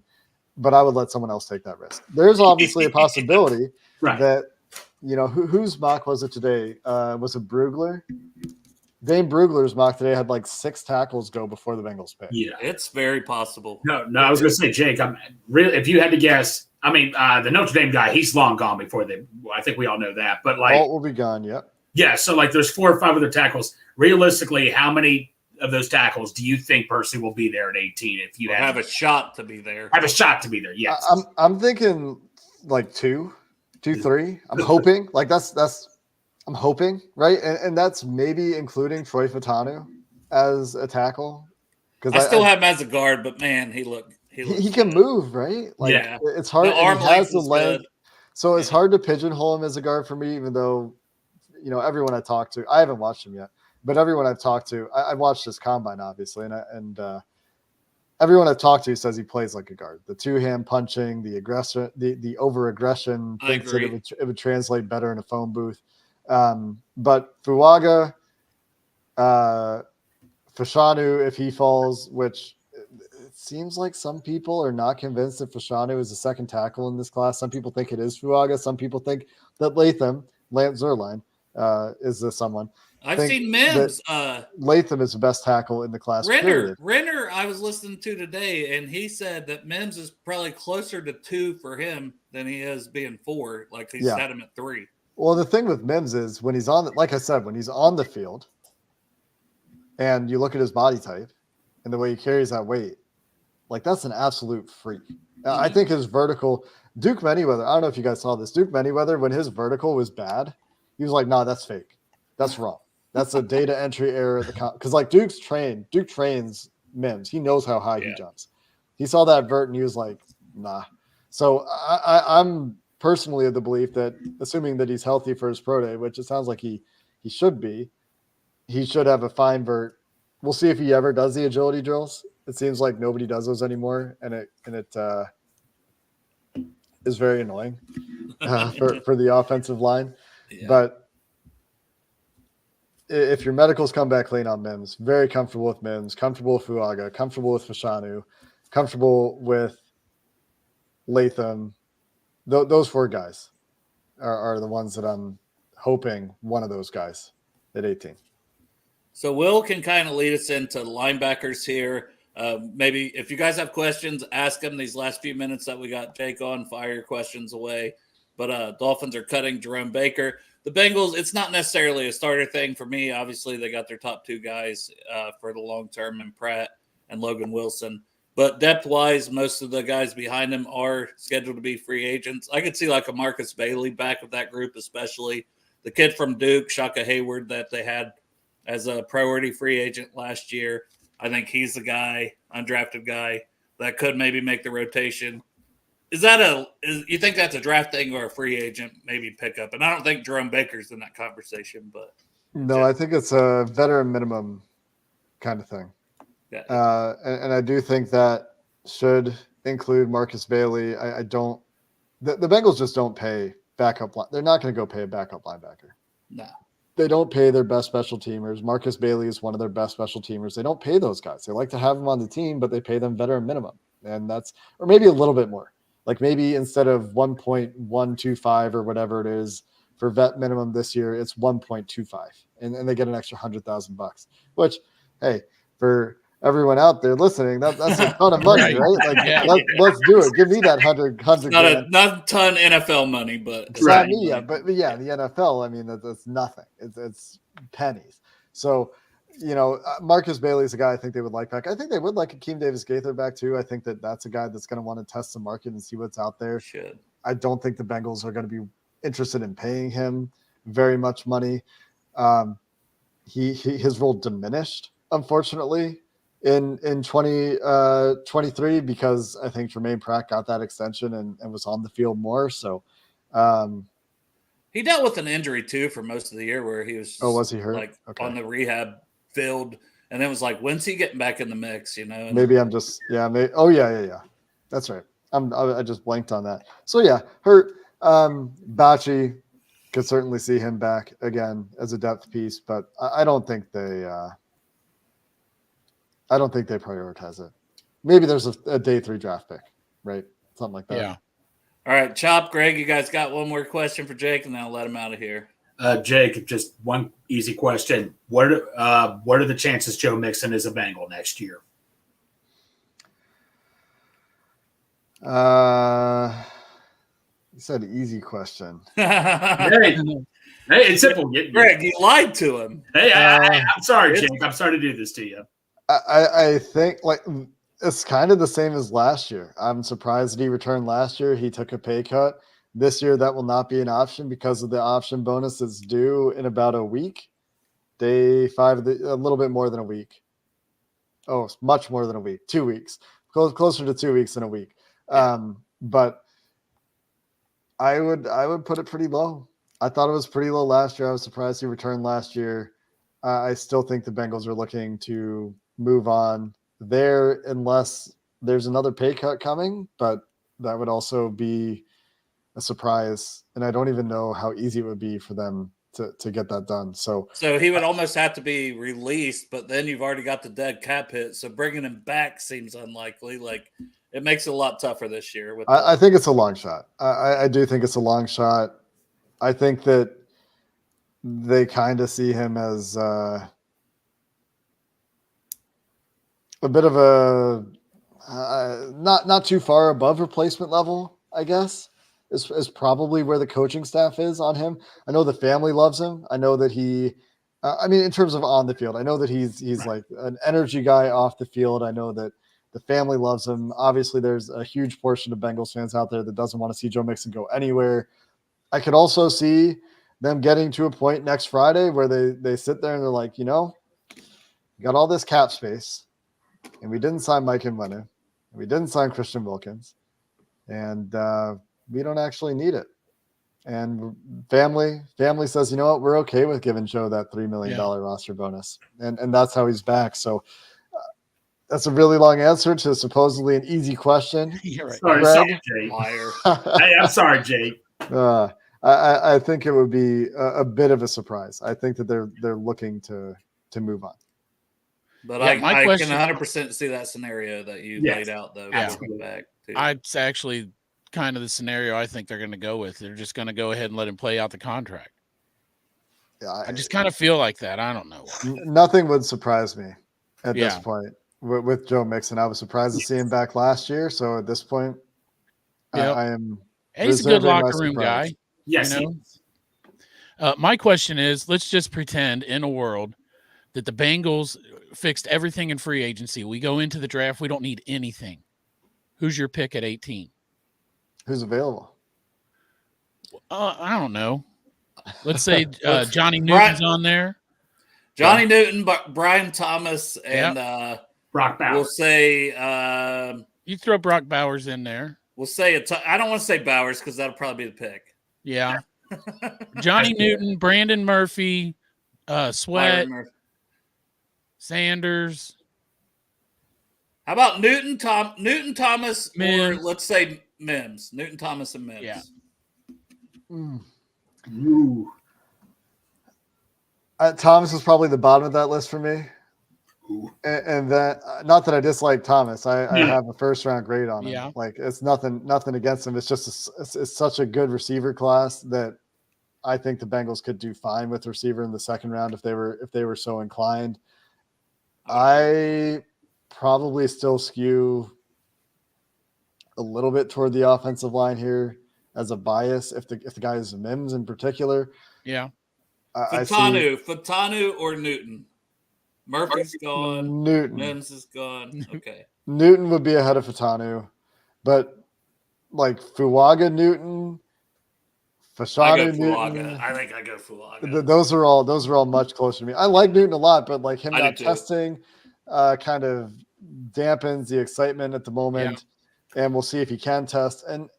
But I would let someone else take that risk. There's obviously a possibility that, whose mock was it today? Was it Brugler? Dane Brugler's mock today had like 6 tackles go before the Bengals pick. Yeah, it's very possible. No, I was going to say, Jake, if you had to guess, the Notre Dame guy, he's long gone before I think we all know that. But Alt will be gone, yep. Yeah, so there's 4 or 5 other tackles. Realistically, how many of those tackles do you think personally will be there at 18? If you have a shot to be there, yes. I'm thinking like 2, 3. I'm hoping that's. I'm hoping, right? And that's maybe including Troy Fatanu as a tackle. I still have him as a guard, but man, he can move, right? Like yeah. it's hard. The arm and he has length the is length. good. So it's hard to pigeonhole him as a guard for me, even though, everyone I talked to, I haven't watched him yet, but everyone I've talked to, I've watched his combine, obviously. And everyone I've talked to says he plays like a guard. The two-hand punching, the aggression, the over-aggression, thinks that it would translate better in a phone booth. But Fuaga, Fashanu, if he falls, which it seems like some people are not convinced that Fashanu is the second tackle in this class. Some people think it is Fuaga. Some people think that Lance Zerline, is someone. I've seen Mims. Latham is the best tackle in the class. Renner, I was listening to today, and he said that Mims is probably closer to 2 for him than he is being 4. Like he's had him at 3. Well, the thing with Mims is when he's on, like I said, when he's on the field, and you look at his body type and the way he carries that weight, like that's an absolute freak. I think his vertical, Duke Manyweather, I don't know if you guys saw this. Duke Manyweather, when his vertical was bad, he was like, "No, that's fake. That's wrong. That's a data entry error." Because like Duke trains Mims. He knows how high he jumps. He saw that vert and he was like, "Nah." So I'm personally of the belief that, assuming that he's healthy for his pro day, which it sounds like he should be, he should have a fine vert. We'll see if he ever does the agility drills. It seems like nobody does those anymore, and it is very annoying for the offensive line. Yeah. But if your medicals come back clean on Mims, very comfortable with Mims, comfortable with Fuaga, comfortable with Fashanu, comfortable with Latham, those 4 guys are the ones that I'm hoping one of those guys at 18. So Will can kind of lead us into linebackers here. Maybe if you guys have questions, ask them these last few minutes that we got Jake on. Fire your questions away. But Dolphins are cutting Jerome Baker. The Bengals, it's not necessarily a starter thing for me. Obviously, they got their top 2 guys for the long term in Pratt and Logan Wilson. But depth-wise, most of the guys behind him are scheduled to be free agents. I could see like a Marcus Bailey back of that group, especially. The kid from Duke, Shaka Hayward, that they had as a priority free agent last year. I think he's the guy, undrafted guy, that could maybe make the rotation. You think that's a draft thing or a free agent maybe pickup? And I don't think Jerome Baker's in that conversation, but no, I think it's a veteran minimum kind of thing. Yeah. And I do think that should include Marcus Bailey. I don't. The Bengals just don't pay backup. They're not going to go pay a backup linebacker. No. They don't pay their best special teamers. Marcus Bailey is one of their best special teamers. They don't pay those guys. They like to have them on the team, but they pay them veteran minimum. And or maybe a little bit more. Like maybe instead of 1.125 or whatever it is for vet minimum this year, it's 1.25. And they get an extra $100,000, which, hey, for everyone out there listening, that's a ton of money, right? Like let's do it. Give me that 100 grand. Not a ton NFL money, but it's not me yet. But yeah, the NFL, I mean, that's nothing. It's pennies. So, Marcus Bailey is a guy I think they would like back. I think they would like Akeem Davis-Gaither back too. I think that's a guy that's going to want to test the market and see what's out there. Should. I don't think the Bengals are going to be interested in paying him very much money. His role diminished, unfortunately, in 2023 because I think Jermaine Pratt got that extension and was on the field more. So he dealt with an injury too for most of the year where he was. Oh, was he hurt? On the rehab field, and it was like, when's he getting back in the mix? Maybe I'm just Oh yeah. That's right. I just blanked on that. So yeah, hurt. Bacci could certainly see him back again as a depth piece, but I don't think they prioritize it. Maybe there's a day 3 draft pick, right? Something like that. Yeah. All right, Chop, Greg, you guys got one more question for Jake, and then I'll let him out of here. Jake, just one easy question. What are the chances Joe Mixon is a Bengal next year? You said easy question. Hey, it's simple. Greg, you lied to him. Hey, I'm sorry, Jake. I'm sorry to do this to you. I think it's kind of the same as last year. I'm surprised that he returned last year. He took a pay cut, This year, that will not be an option because of the option bonus that's due in about a week. Day 5, a little bit more than a week. Oh, it's much more than a week. 2 weeks. Closer to 2 weeks than a week. But I would put it pretty low. I thought it was pretty low last year. I was surprised he returned last year. I still think the Bengals are looking to move on there unless there's another pay cut coming, but that would also be a surprise. And I don't even know how easy it would be for them to get that done. So he would almost have to be released, but then you've already got the dead cap hit. So bringing him back seems unlikely. Like, it makes it a lot tougher this year. I think it's a long shot. I do think it's a long shot. I think that they kind of see him as a bit of a not too far above replacement level, I guess, is probably where the coaching staff is on him. I know the family loves him. I know that he, in terms of on the field, I know that he's like an energy guy off the field. I know that the family loves him. Obviously, there's a huge portion of Bengals fans out there that doesn't want to see Joe Mixon go anywhere. I could also see them getting to a point next Friday where they sit there and they're like, we got all this cap space, and we didn't sign Mike and Lennon, and we didn't sign Christian Wilkins, and we don't actually need it. And family says, you know what, we're okay with giving Joe that $3 million roster bonus, and that's how he's back. So that's a really long answer to supposedly an easy question. You're right. Sorry, Jake. Liar. I'm sorry, Jake. I think it would be a bit of a surprise. I think that they're looking to move on. But I can 100% see that scenario that you laid out, though. Back too. It's actually kind of the scenario I think they're going to go with. They're just going to go ahead and let him play out the contract. Yeah, I just kind of feel like that. I don't know. Nothing would surprise me at this point with Joe Mixon. I was surprised to see him back last year. So at this point, I am. And he's a good locker room guy. Yes. My question is, let's just pretend in a world that the Bengals fixed everything in free agency. We go into the draft. We don't need anything. Who's your pick at 18? Who's available? I don't know. Let's say Johnny Newton's on there. Johnny Newton, Brian Thomas, and Brock Bowers. We'll say you throw Brock Bowers in there. We'll say I don't want to say Bowers because that'll probably be the pick. Yeah. Johnny Newton, Brandon Murphy, Sweat, Sanders. How about Newton Thomas, Mims. or let's say Mims? Newton Thomas and Mims. Yeah. Ooh. Thomas is probably the bottom of that list for me. And that, not that I dislike Thomas, I have a first round grade on him. Yeah. Like, it's nothing against him. It's just it's such a good receiver class that I think the Bengals could do fine with receiver in the second round if they were so inclined. I probably still skew a little bit toward the offensive line here as a bias if the guy is Mims in particular. Yeah. Fatanu or Newton? Murphy's gone. Newton. Mims is gone. Okay. Newton would be ahead of Fatanu, but like Fuaga Newton, Fashanu Newton. I think I go Fuaga. Those are all much closer to me. I like Newton a lot, but like him not testing kind of dampens the excitement at the moment. Yeah. And we'll see if he can test. And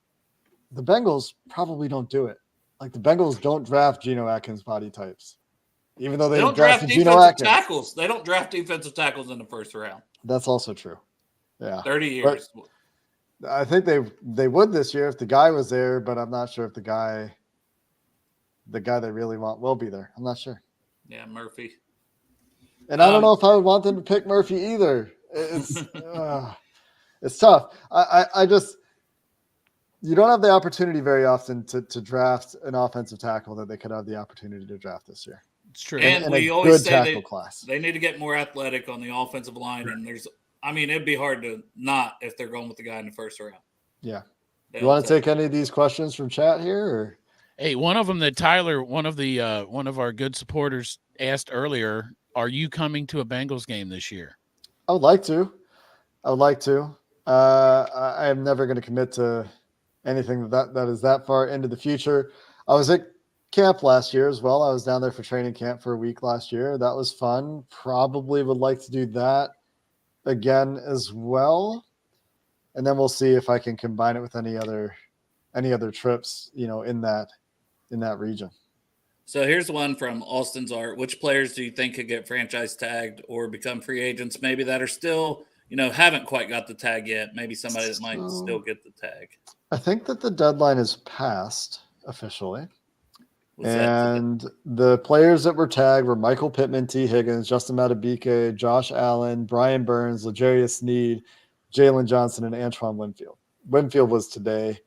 the Bengals probably don't do it. Like, the Bengals don't draft Geno Atkins body types. Even though they don't draft defensive tackles. They don't draft defensive tackles in the first round. That's also true. Yeah. 30 years. But I think they would this year if the guy was there, but I'm not sure if the guy they really want will be there. I'm not sure. Yeah, Murphy. And I don't know if I would want them to pick Murphy either. It's it's tough. I just you don't have the opportunity very often to draft an offensive tackle that they could have the opportunity to draft this year. It's true. And we always say they need to get more athletic on the offensive line. Right. And it'd be hard to not if they're going with the guy in the first round. Yeah. You want to take any of these questions from chat here? Or? Hey, one of them that Tyler, one of our good supporters asked earlier, are you coming to a Bengals game this year? I would like to. I am never going to commit to anything that is that far into the future. I was at camp last year as well. I was down there for training camp for a week last year. That was fun. Probably would like to do that again as well. And then we'll see if I can combine it with any other trips, in that region. So here's one from Austin's Art. Which players do you think could get franchise tagged or become free agents, maybe that are still, haven't quite got the tag yet? Maybe somebody that might still get the tag. I think that the deadline is passed officially. And the players that were tagged were Michael Pittman, T. Higgins, Justin Madubuike, Josh Allen, Brian Burns, L'Jarius Sneed, Jalen Johnson, and Antoine Winfield. Winfield was today.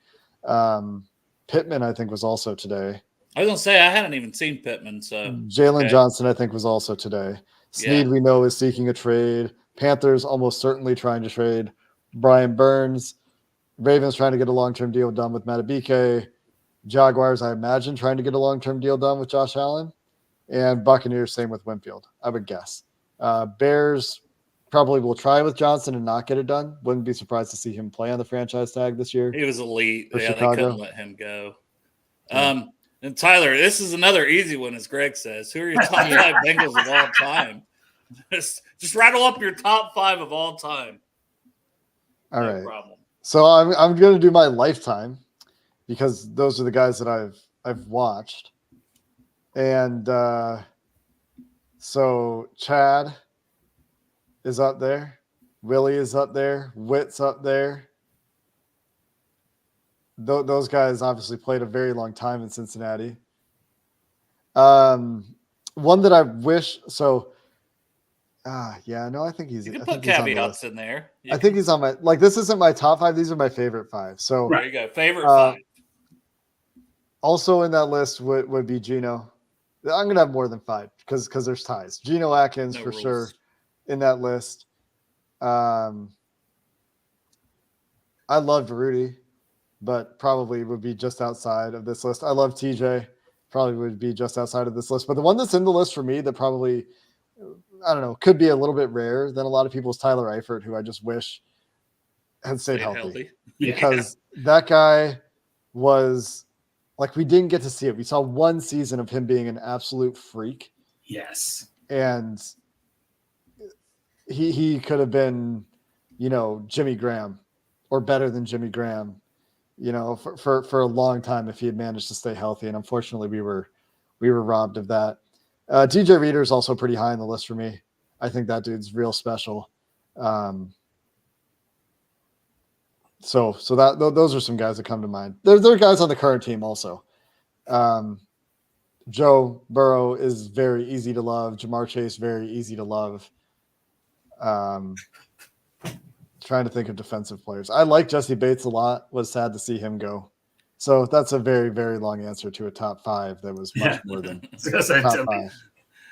Pittman, I think, was also today. I was going to say, I hadn't even seen Pittman. So Jalen Johnson, I think, was also today. Sneed, we know, is seeking a trade. Panthers almost certainly trying to trade Brian Burns. Ravens trying to get a long-term deal done with Madubuike. Jaguars, I imagine, trying to get a long-term deal done with Josh Allen. And Buccaneers, same with Winfield, I would guess. Bears probably will try with Johnson and not get it done. Wouldn't be surprised to see him play on the franchise tag this year. He was elite. Yeah, Chicago. They couldn't let him go. Yeah. And Tyler, this is another easy one, as Greg says. Who are your top 5 Bengals of all time? Just rattle up your top 5 of all time. All no right. problem. So I'm going to do my lifetime because those are the guys that I've watched. And so Chad is up there. Willie is up there. Witt's up there. Those guys obviously played a very long time in Cincinnati. One that I wish so. I think he's. You can put caveats in there. I think he's on my This isn't my top 5. These are my favorite 5. So there you go. Favorite 5. Also in that list would be Geno. I'm gonna have more than 5 because there's ties. Geno Atkins for sure in that list. I loved Rudy, but probably would be just outside of this list. I love TJ, probably would be just outside of this list. But the one that's in the list for me that probably, I don't know, could be a little bit rarer than a lot of people's Tyler Eifert, who I just wish had stayed healthy. Because that guy was we didn't get to see it. We saw one season of him being an absolute freak. Yes. And he could have been, Jimmy Graham or better than Jimmy Graham, for a long time if he had managed to stay healthy. And unfortunately we were robbed of that. DJ Reader is also pretty high on the list for me. I think that dude's real special. So those are some guys that come to mind. There are guys on the current team also. Joe Burrow is very easy to love. Jamar Chase, very easy to love. Trying to think of defensive players. I like Jesse Bates a lot. Was sad to see him go. So that's a very, very long answer to a top 5 that was much more than top 5.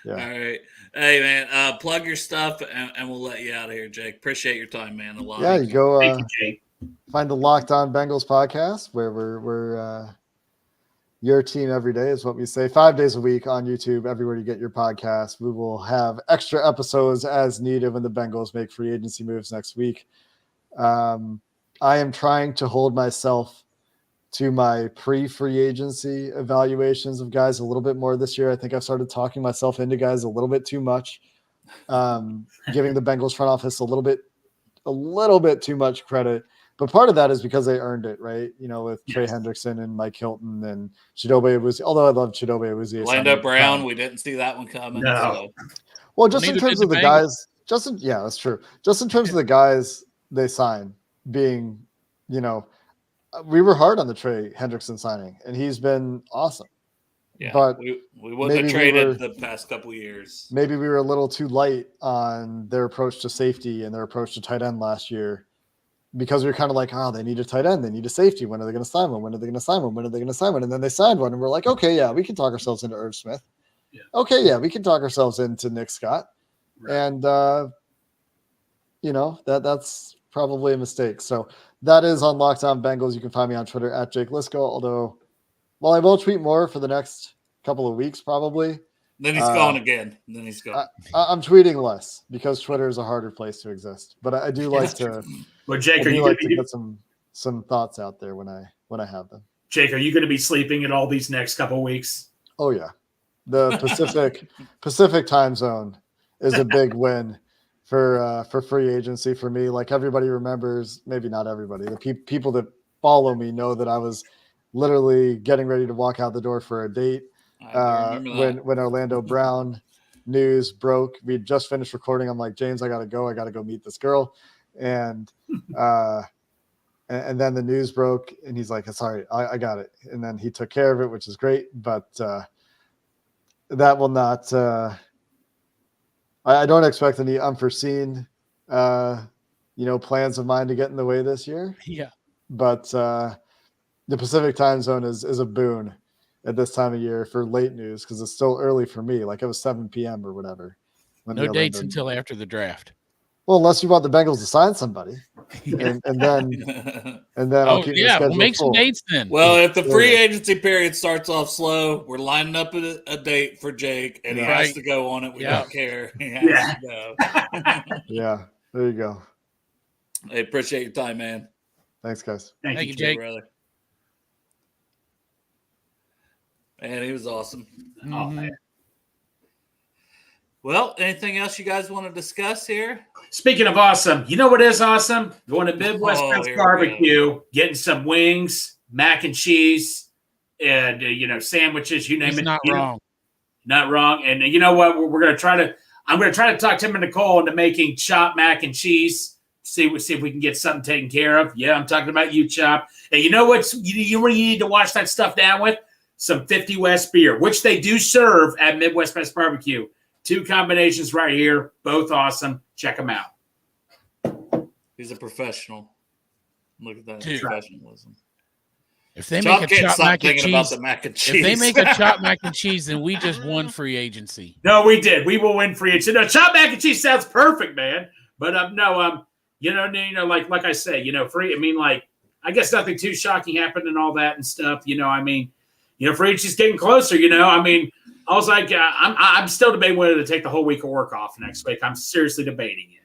Yeah. All right. Hey, man, plug your stuff and we'll let you out of here, Jake. Appreciate your time, man. A lot. Yeah, you go Thank you, Jake. Find the Locked On Bengals podcast where we're your team every day is what we say. 5 days a week on YouTube, everywhere you get your podcast. We will have extra episodes as needed when the Bengals make free agency moves next week. I am trying to hold myself to my pre-free agency evaluations of guys a little bit more this year. I think I've started talking myself into guys a little bit too much, giving the Bengals front office a little bit too much credit. But part of that is because they earned it, right? With Trey Hendrickson and Mike Hilton and Chidobe Awuzie. Although I love Chidobe Awuzie. Orlando Brown, we didn't see that one coming. No. So. Well, just in terms of the guys, that's true. Just in terms of the guys they signed being, we were hard on the Trey Hendrickson signing, and he's been awesome. Yeah, but we wouldn't have traded the past couple of years. Maybe we were a little too light on their approach to safety and their approach to tight end last year. Because we were kind of like, they need a tight end. They need a safety. When are they going to sign one? When are they going to sign one? When are they going to sign one? And then they signed one. And we're like, okay, yeah, we can talk ourselves into Irv Smith. Yeah. Okay, yeah, we can talk ourselves into Nick Scott. Right. And, that's probably a mistake. So that is on Locked On Bengals. You can find me on Twitter at Jake Liscow. Although, I will tweet more for the next couple of weeks probably. Then he's gone again. Then he's gone. I'm tweeting less because Twitter is a harder place to exist. But I do like to. Well, Jake, I do like to get some thoughts out there when I when I have them. Jake, are you going to be sleeping at all these next couple of weeks? Oh yeah, the Pacific time zone is a big win for free agency for me. Like everybody remembers, maybe not everybody. The people that follow me know that I was literally getting ready to walk out the door for a date when Orlando Brown news broke. We'd just finished recording. I'm like, James, I gotta go meet this girl, and then the news broke, and he's like, sorry, I got it. And then he took care of it, which is great. But that will not I don't expect any unforeseen plans of mine to get in the way this year. Yeah. But the Pacific time zone is a boon at this time of year for late news because it's still early for me. Like it was 7 p.m. or whatever. No dates until after the draft. Well, unless you want the Bengals to sign somebody, and then I'll keep the schedule we'll make full. some dates then. Well, if the free agency period starts off slow, we're lining up a date for Jake, and he has to go on it. We don't care. He has to go. Yeah, there you go. I appreciate your time, man. Thanks, guys. Thank you, Jake. Brother. Man, he was awesome. Mm-hmm. Oh, man. Well, anything else you guys want to discuss here? Speaking of awesome, you know what is awesome? Going to Midwest Best here we Barbecue, getting some wings, mac and cheese, and sandwiches. You name He's it. not wrong. Not wrong. And you know what? We're going to try to. I'm going to try to talk Tim and Nicole into making chopped mac and cheese. See if we can get something taken care of. Yeah, I'm talking about you, Chop. And you know what? You really need to wash that stuff down with some 50 West beer, which they do serve at Midwest Best Barbecue. 2 combinations right here, both awesome. Check them out. He's a professional. Look at that professionalism. If they make a chopped mac and cheese, about the mac and cheese. If they make a chopped mac and cheese, then we just won free agency. No, we did. We will win free agency. No, chopped mac and cheese sounds perfect, man. But like I say, free. I mean, like I guess nothing too shocking happened and all that and stuff. Free agency's getting closer. I was like, I'm still debating whether to take the whole week of work off next week. I'm seriously debating it.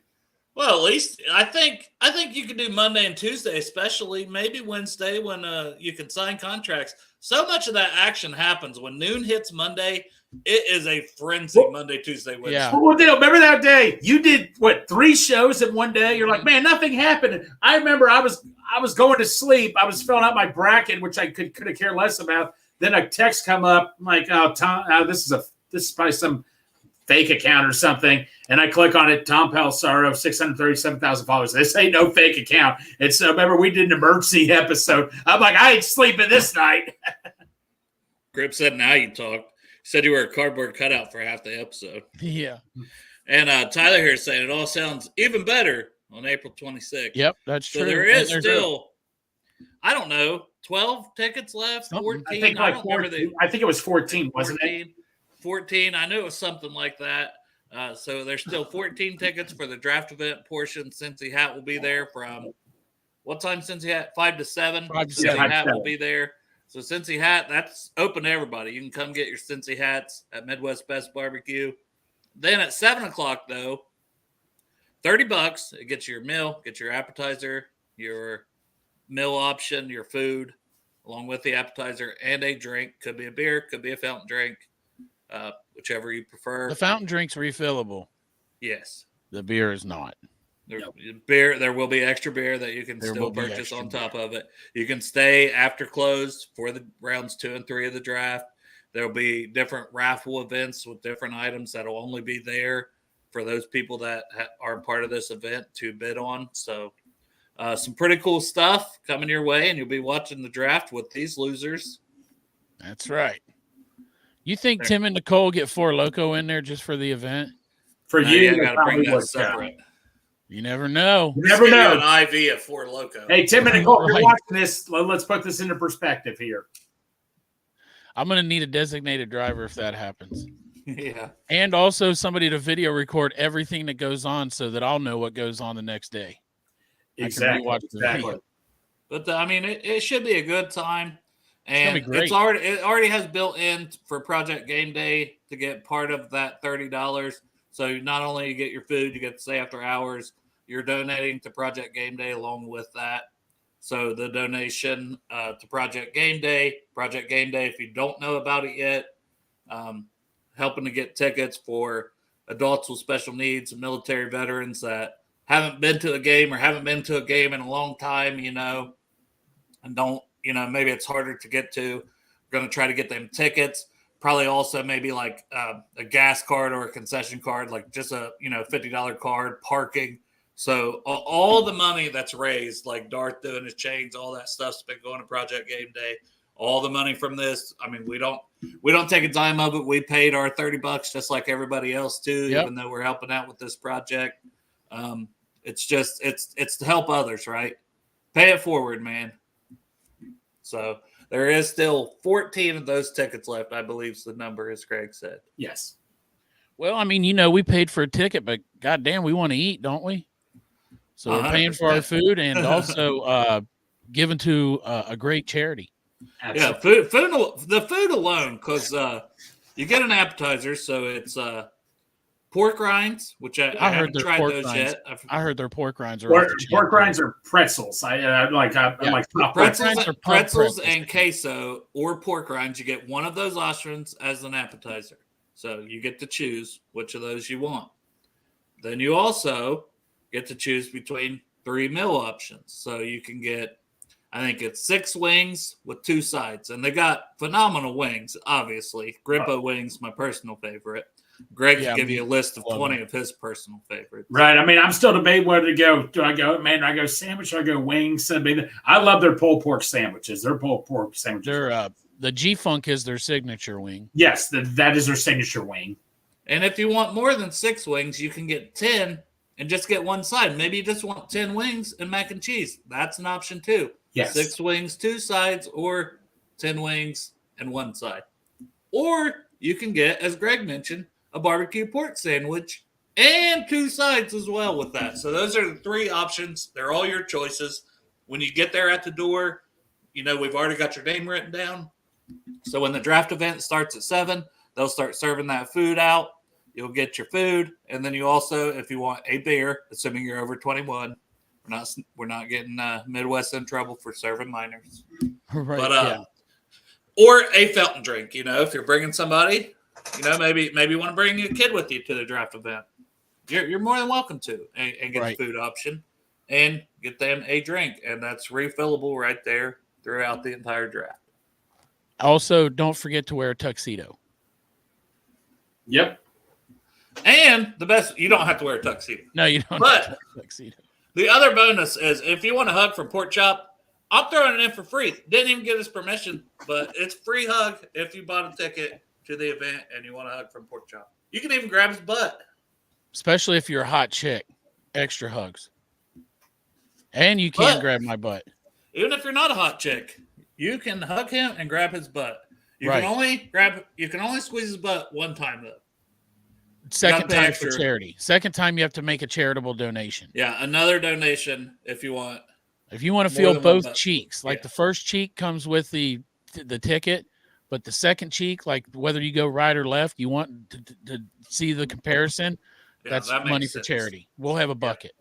Well, at least I think you can do Monday and Tuesday, especially maybe Wednesday when you can sign contracts. So much of that action happens when noon hits Monday. It is a frenzy Monday, Tuesday, Wednesday. Yeah. Well, remember that day? You did 3 shows in one day? You're like, man, nothing happened. I remember I was going to sleep. I was filling out my bracket, which I could have cared less about. Then a text come up. I'm like, oh, Tom, this is probably some fake account or something. And I click on it. Tom Pelissaro, 637,000 followers. This ain't no fake account. It's remember we did an emergency episode. I'm like, I ain't sleeping this night. Grip said, now you talk. Said you were a cardboard cutout for half the episode. Yeah. And Tyler here is saying it all sounds even better on April 26th. Yep, that's so true. There is still, I don't know, 12 tickets left, 14. I think I think it was 14, wasn't it? 14. I knew it was something like that. So there's still 14 tickets for the draft event portion. Cincy Hat will be there from what time? Cincy Hat 5 to 7. 5 to Cincy 7. Hat will be there. So Cincy Hat, that's open to everybody. You can come get your Cincy hats at Midwest Best Barbecue. Then at 7 o'clock, though, $30. It gets you your meal, gets your appetizer, your meal option, your food, along with the appetizer and a drink. Could be a beer, could be a fountain drink, whichever you prefer. The fountain drink's refillable. Yes. The beer is not. There will be extra beer that you can still purchase on top of it. You can stay after close for the rounds 2 and 3 of the draft. There'll be different raffle events with different items that'll only be there for those people that are part of this event to bid on. So some pretty cool stuff coming your way, and you'll be watching the draft with these losers. That's right. You think Tim and Nicole get 4 Loko in there just for the event? For you, I got to bring that separate. You never know. You never know. An IV at 4 Loko. Hey, Tim and Nicole, if you're watching this, let's put this into perspective here. I'm going to need a designated driver if that happens. Yeah. And also somebody to video record everything that goes on so that I'll know what goes on the next day. Exactly. But it should be a good time. And it already has built in for Project Game Day to get part of that $30. So not only you get your food, you get to stay after hours. You're donating to Project Game Day along with that. So the donation to Project Game Day, if you don't know about it yet, helping to get tickets for adults with special needs and military veterans that haven't been to a game or haven't been to a game in a long time, and don't, maybe it's harder to get to. We're going to try to get them tickets. Probably also maybe like a gas card or a concession card, like just a, $50 card, parking. So all the money that's raised, like Darth doing his chains, all that stuff's been going to Project Game Day. All the money from this, I mean, we don't take a dime of it. We paid our $30 just like everybody else too, even though we're helping out with this project. It's to help others, right? Pay it forward, man. So there is still 14 of those tickets left, I believe is the number, as Greg said. Yes. Well, I mean, we paid for a ticket, but goddamn, we want to eat, don't we? So we're paying for our food and also giving to a great charity. Absolutely. Yeah, the food alone, because you get an appetizer, so it's pork rinds, which I haven't tried those yet. I heard their pork rinds are pork rinds are pretzels. I'm like pretzels and queso or pork rinds. You get one of those options as an appetizer, so you get to choose which of those you want. Then you also get to choose between 3 meal options, so you can get, I think it's 6 wings with 2 sides, and they got phenomenal wings. Obviously, Grippo wings, my personal favorite. Greg can give you a list of 20 of his personal favorites. Right. I mean, I'm still debating whether to go. Do I go sandwich or I go wings? I love their pulled pork sandwiches. Their pulled pork sandwiches. The G-Funk is their signature wing. Yes, that is their signature wing. And if you want more than 6 wings, you can get 10 and just get one side. Maybe you just want 10 wings and mac and cheese. That's an option too. Yes. 6 wings, 2 sides, or 10 wings and 1 side. Or you can get, as Greg mentioned, a barbecue pork sandwich and 2 sides as well with that. So those are the 3 options. They're all your choices. When you get there at the door, we've already got your name written down. So when the draft event starts at 7, they'll start serving that food out. You'll get your food. And then you also, if you want a beer, assuming you're over 21, we're not getting Midwest in trouble for serving minors. Right. But or a fountain drink, if you're bringing somebody, maybe you want to bring a kid with you to the draft event. You're more than welcome to and get the food option and get them a drink, and that's refillable right there throughout the entire draft. Also, don't forget to wear a tuxedo. Yep. And the best, you don't have to wear a tuxedo. No, you don't. But have to wear a tuxedo. The other bonus is if you want a hug from Pork Chop, I'm throwing it in for free. Didn't even get his permission, but it's free hug if you bought a ticket to the event and you want a hug from Pork Chop. You can even grab his butt. Especially if you're a hot chick. Extra hugs. And you can grab my butt. Even if you're not a hot chick, you can hug him and grab his butt. You can only squeeze his butt one time though. Second time for charity. Second time you have to make a charitable donation. Yeah, another donation if you want. If you want to feel both cheeks, like the first cheek comes with the ticket, but the second cheek, like whether you go right or left, you want to see the comparison. That's money for charity. We'll have a bucket.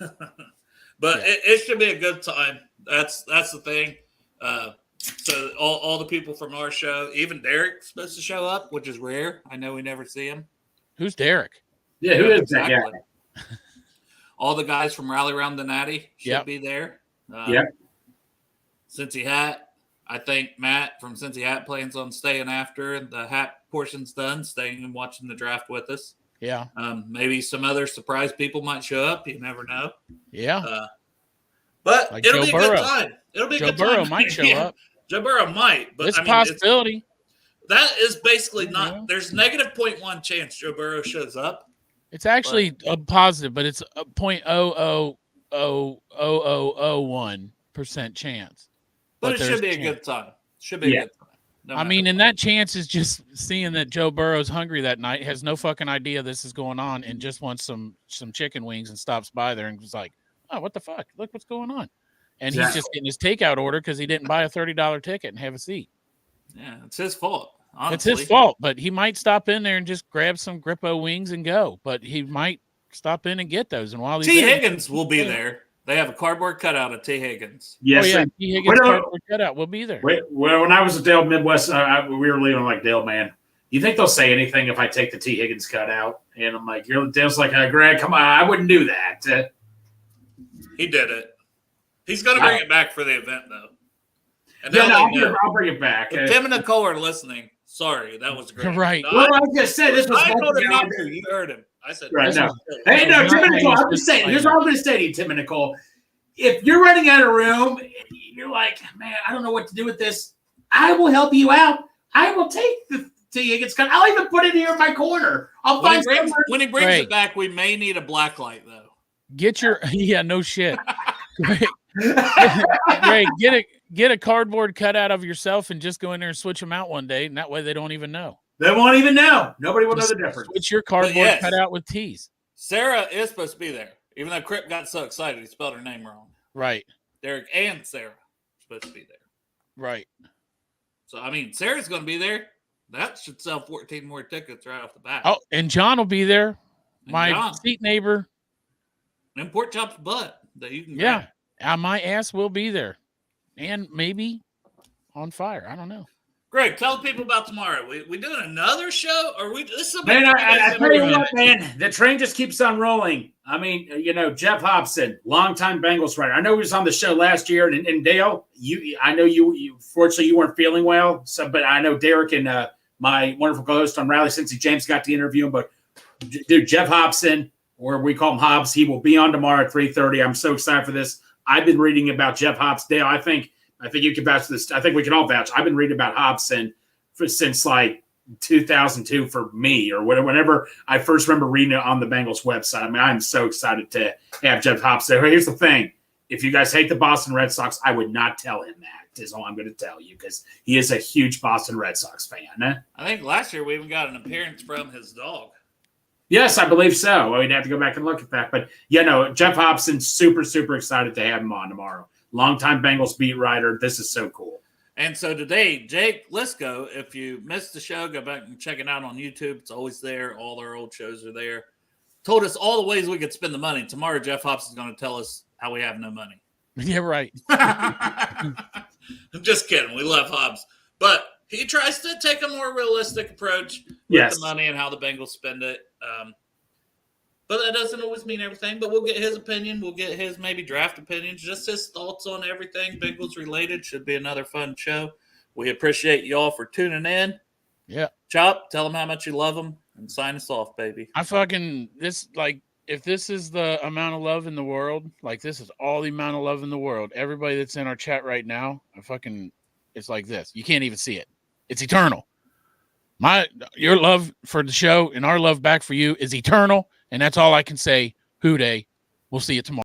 But it should be a good time. That's the thing. So all the people from our show, even Derek's supposed to show up, which is rare. I know we never see him. Who's Derek? Yeah, who is that guy? All the guys from Rally Around the Natty should be there. Cincy Hat. I think Matt from Cincy Hat plans on staying after the hat portion's done, staying and watching the draft with us. Yeah. Maybe some other surprise people might show up. You never know. Yeah. But like it'll Joe be a Burrow. good time. It'll be a Joe good time. Burrow might show up. Joe Burrow might, but it's a possibility. That is basically not. There's negative 0.1 chance Joe Burrow shows up. It's actually a positive, but it's a 0.000001% chance. But it should be a good time. Should be a good time. I mean, and that chance is just seeing that Joe Burrow's hungry that night, has no fucking idea this is going on, and just wants some chicken wings and stops by there and was like, "Oh, what the fuck? Look what's going on." And he's just getting his takeout order because he didn't buy a $30 ticket and have a seat. Yeah, it's his fault. Honestly. It's his fault, but he might stop in there and just grab some Grippo wings and go. But he might stop in and get those. And while he's Higgins will be there. They have a cardboard cutout of T. Higgins. Yes. Oh, yeah. T. Higgins cardboard cutout. We'll be there. Well, when I was at Dale Midwest, we were leaving like, Dale, man, you think they'll say anything if I take the T. Higgins cutout? And I'm like, Dale's like, Greg, come on, I wouldn't do that. He did it. He's going to bring it back for the event, though. And I'll bring it back. If Tim and Nicole are listening, sorry, that was great. Right. Well, I just said this was. I told him not to. You heard him. I said, right. No. Hey, no, Tim and Nicole. I'm just saying. Here's what I'm going to say to you, Tim and Nicole. If you're running out of room, you're like, man, I don't know what to do with this. I will help you out. I will take the T. Higgins cut. I'll even put it here in my corner. When he brings it back, we may need a black light, though. Get your no shit. Greg, get a cardboard cutout of yourself and just go in there and switch them out one day, and that way they don't even know. They won't even know. Nobody will know the difference. Switch your cardboard cutout with T's. Sarah is supposed to be there, even though Crip got so excited he spelled her name wrong. Right. Derek and Sarah are supposed to be there. Right. So I mean, Sarah's going to be there. That should sell 14 more tickets right off the bat. Oh, and John will be there. And My John. seat neighbor. And Pork Chop's butt that you can grab. My ass will be there. And maybe on fire. I don't know. Greg, tell people about tomorrow. We doing another show? Or this is man, I tell you what, man, the train just keeps on rolling. I mean, Jeff Hobson, longtime Bengals writer. I know he was on the show last year, and Dale, I know you fortunately you weren't feeling well, but I know Derek and my wonderful co-host on Rally Cincy James got to interview him. But dude, Jeff Hobson, or we call him Hobbs, he will be on tomorrow at 3:30. I'm so excited for this. I've been reading about Jeff Hobbs. Dale, I think you can vouch for this. I think we can all vouch. I've been reading about Hobson since like 2002 for me, or whenever I first remember reading it on the Bengals website. I mean, I'm so excited to have Jeff Hobson. Here's the thing. If you guys hate the Boston Red Sox, I would not tell him that, is all I'm going to tell you, because he is a huge Boston Red Sox fan. I think last year we even got an appearance from his dog. Yes, I believe so. We'd have to go back and look at that. But, Jeff Hobson, super, super excited to have him on tomorrow. Longtime Bengals beat writer. This is so cool. And so today, Jake Liscow, if you missed the show, go back and check it out on YouTube. It's always there. All our old shows are there. Told us all the ways we could spend the money. Tomorrow, Jeff Hobson's going to tell us how we have no money. Yeah, right. I'm just kidding. We love Hobbs. But he tries to take a more realistic approach with the money and how the Bengals spend it. But that doesn't always mean everything. But we'll get his opinion. We'll get his maybe draft opinions, just his thoughts on everything Bengals related. Should be another fun show. We appreciate y'all for tuning in. Yeah. Chop, tell them how much you love them and sign us off, baby. If this is the amount of love in the world, like this is all the amount of love in the world, everybody that's in our chat right now, it's like this. You can't even see it. It's eternal. Your love for the show and our love back for you is eternal. And that's all I can say. Hoo day. We'll see you tomorrow.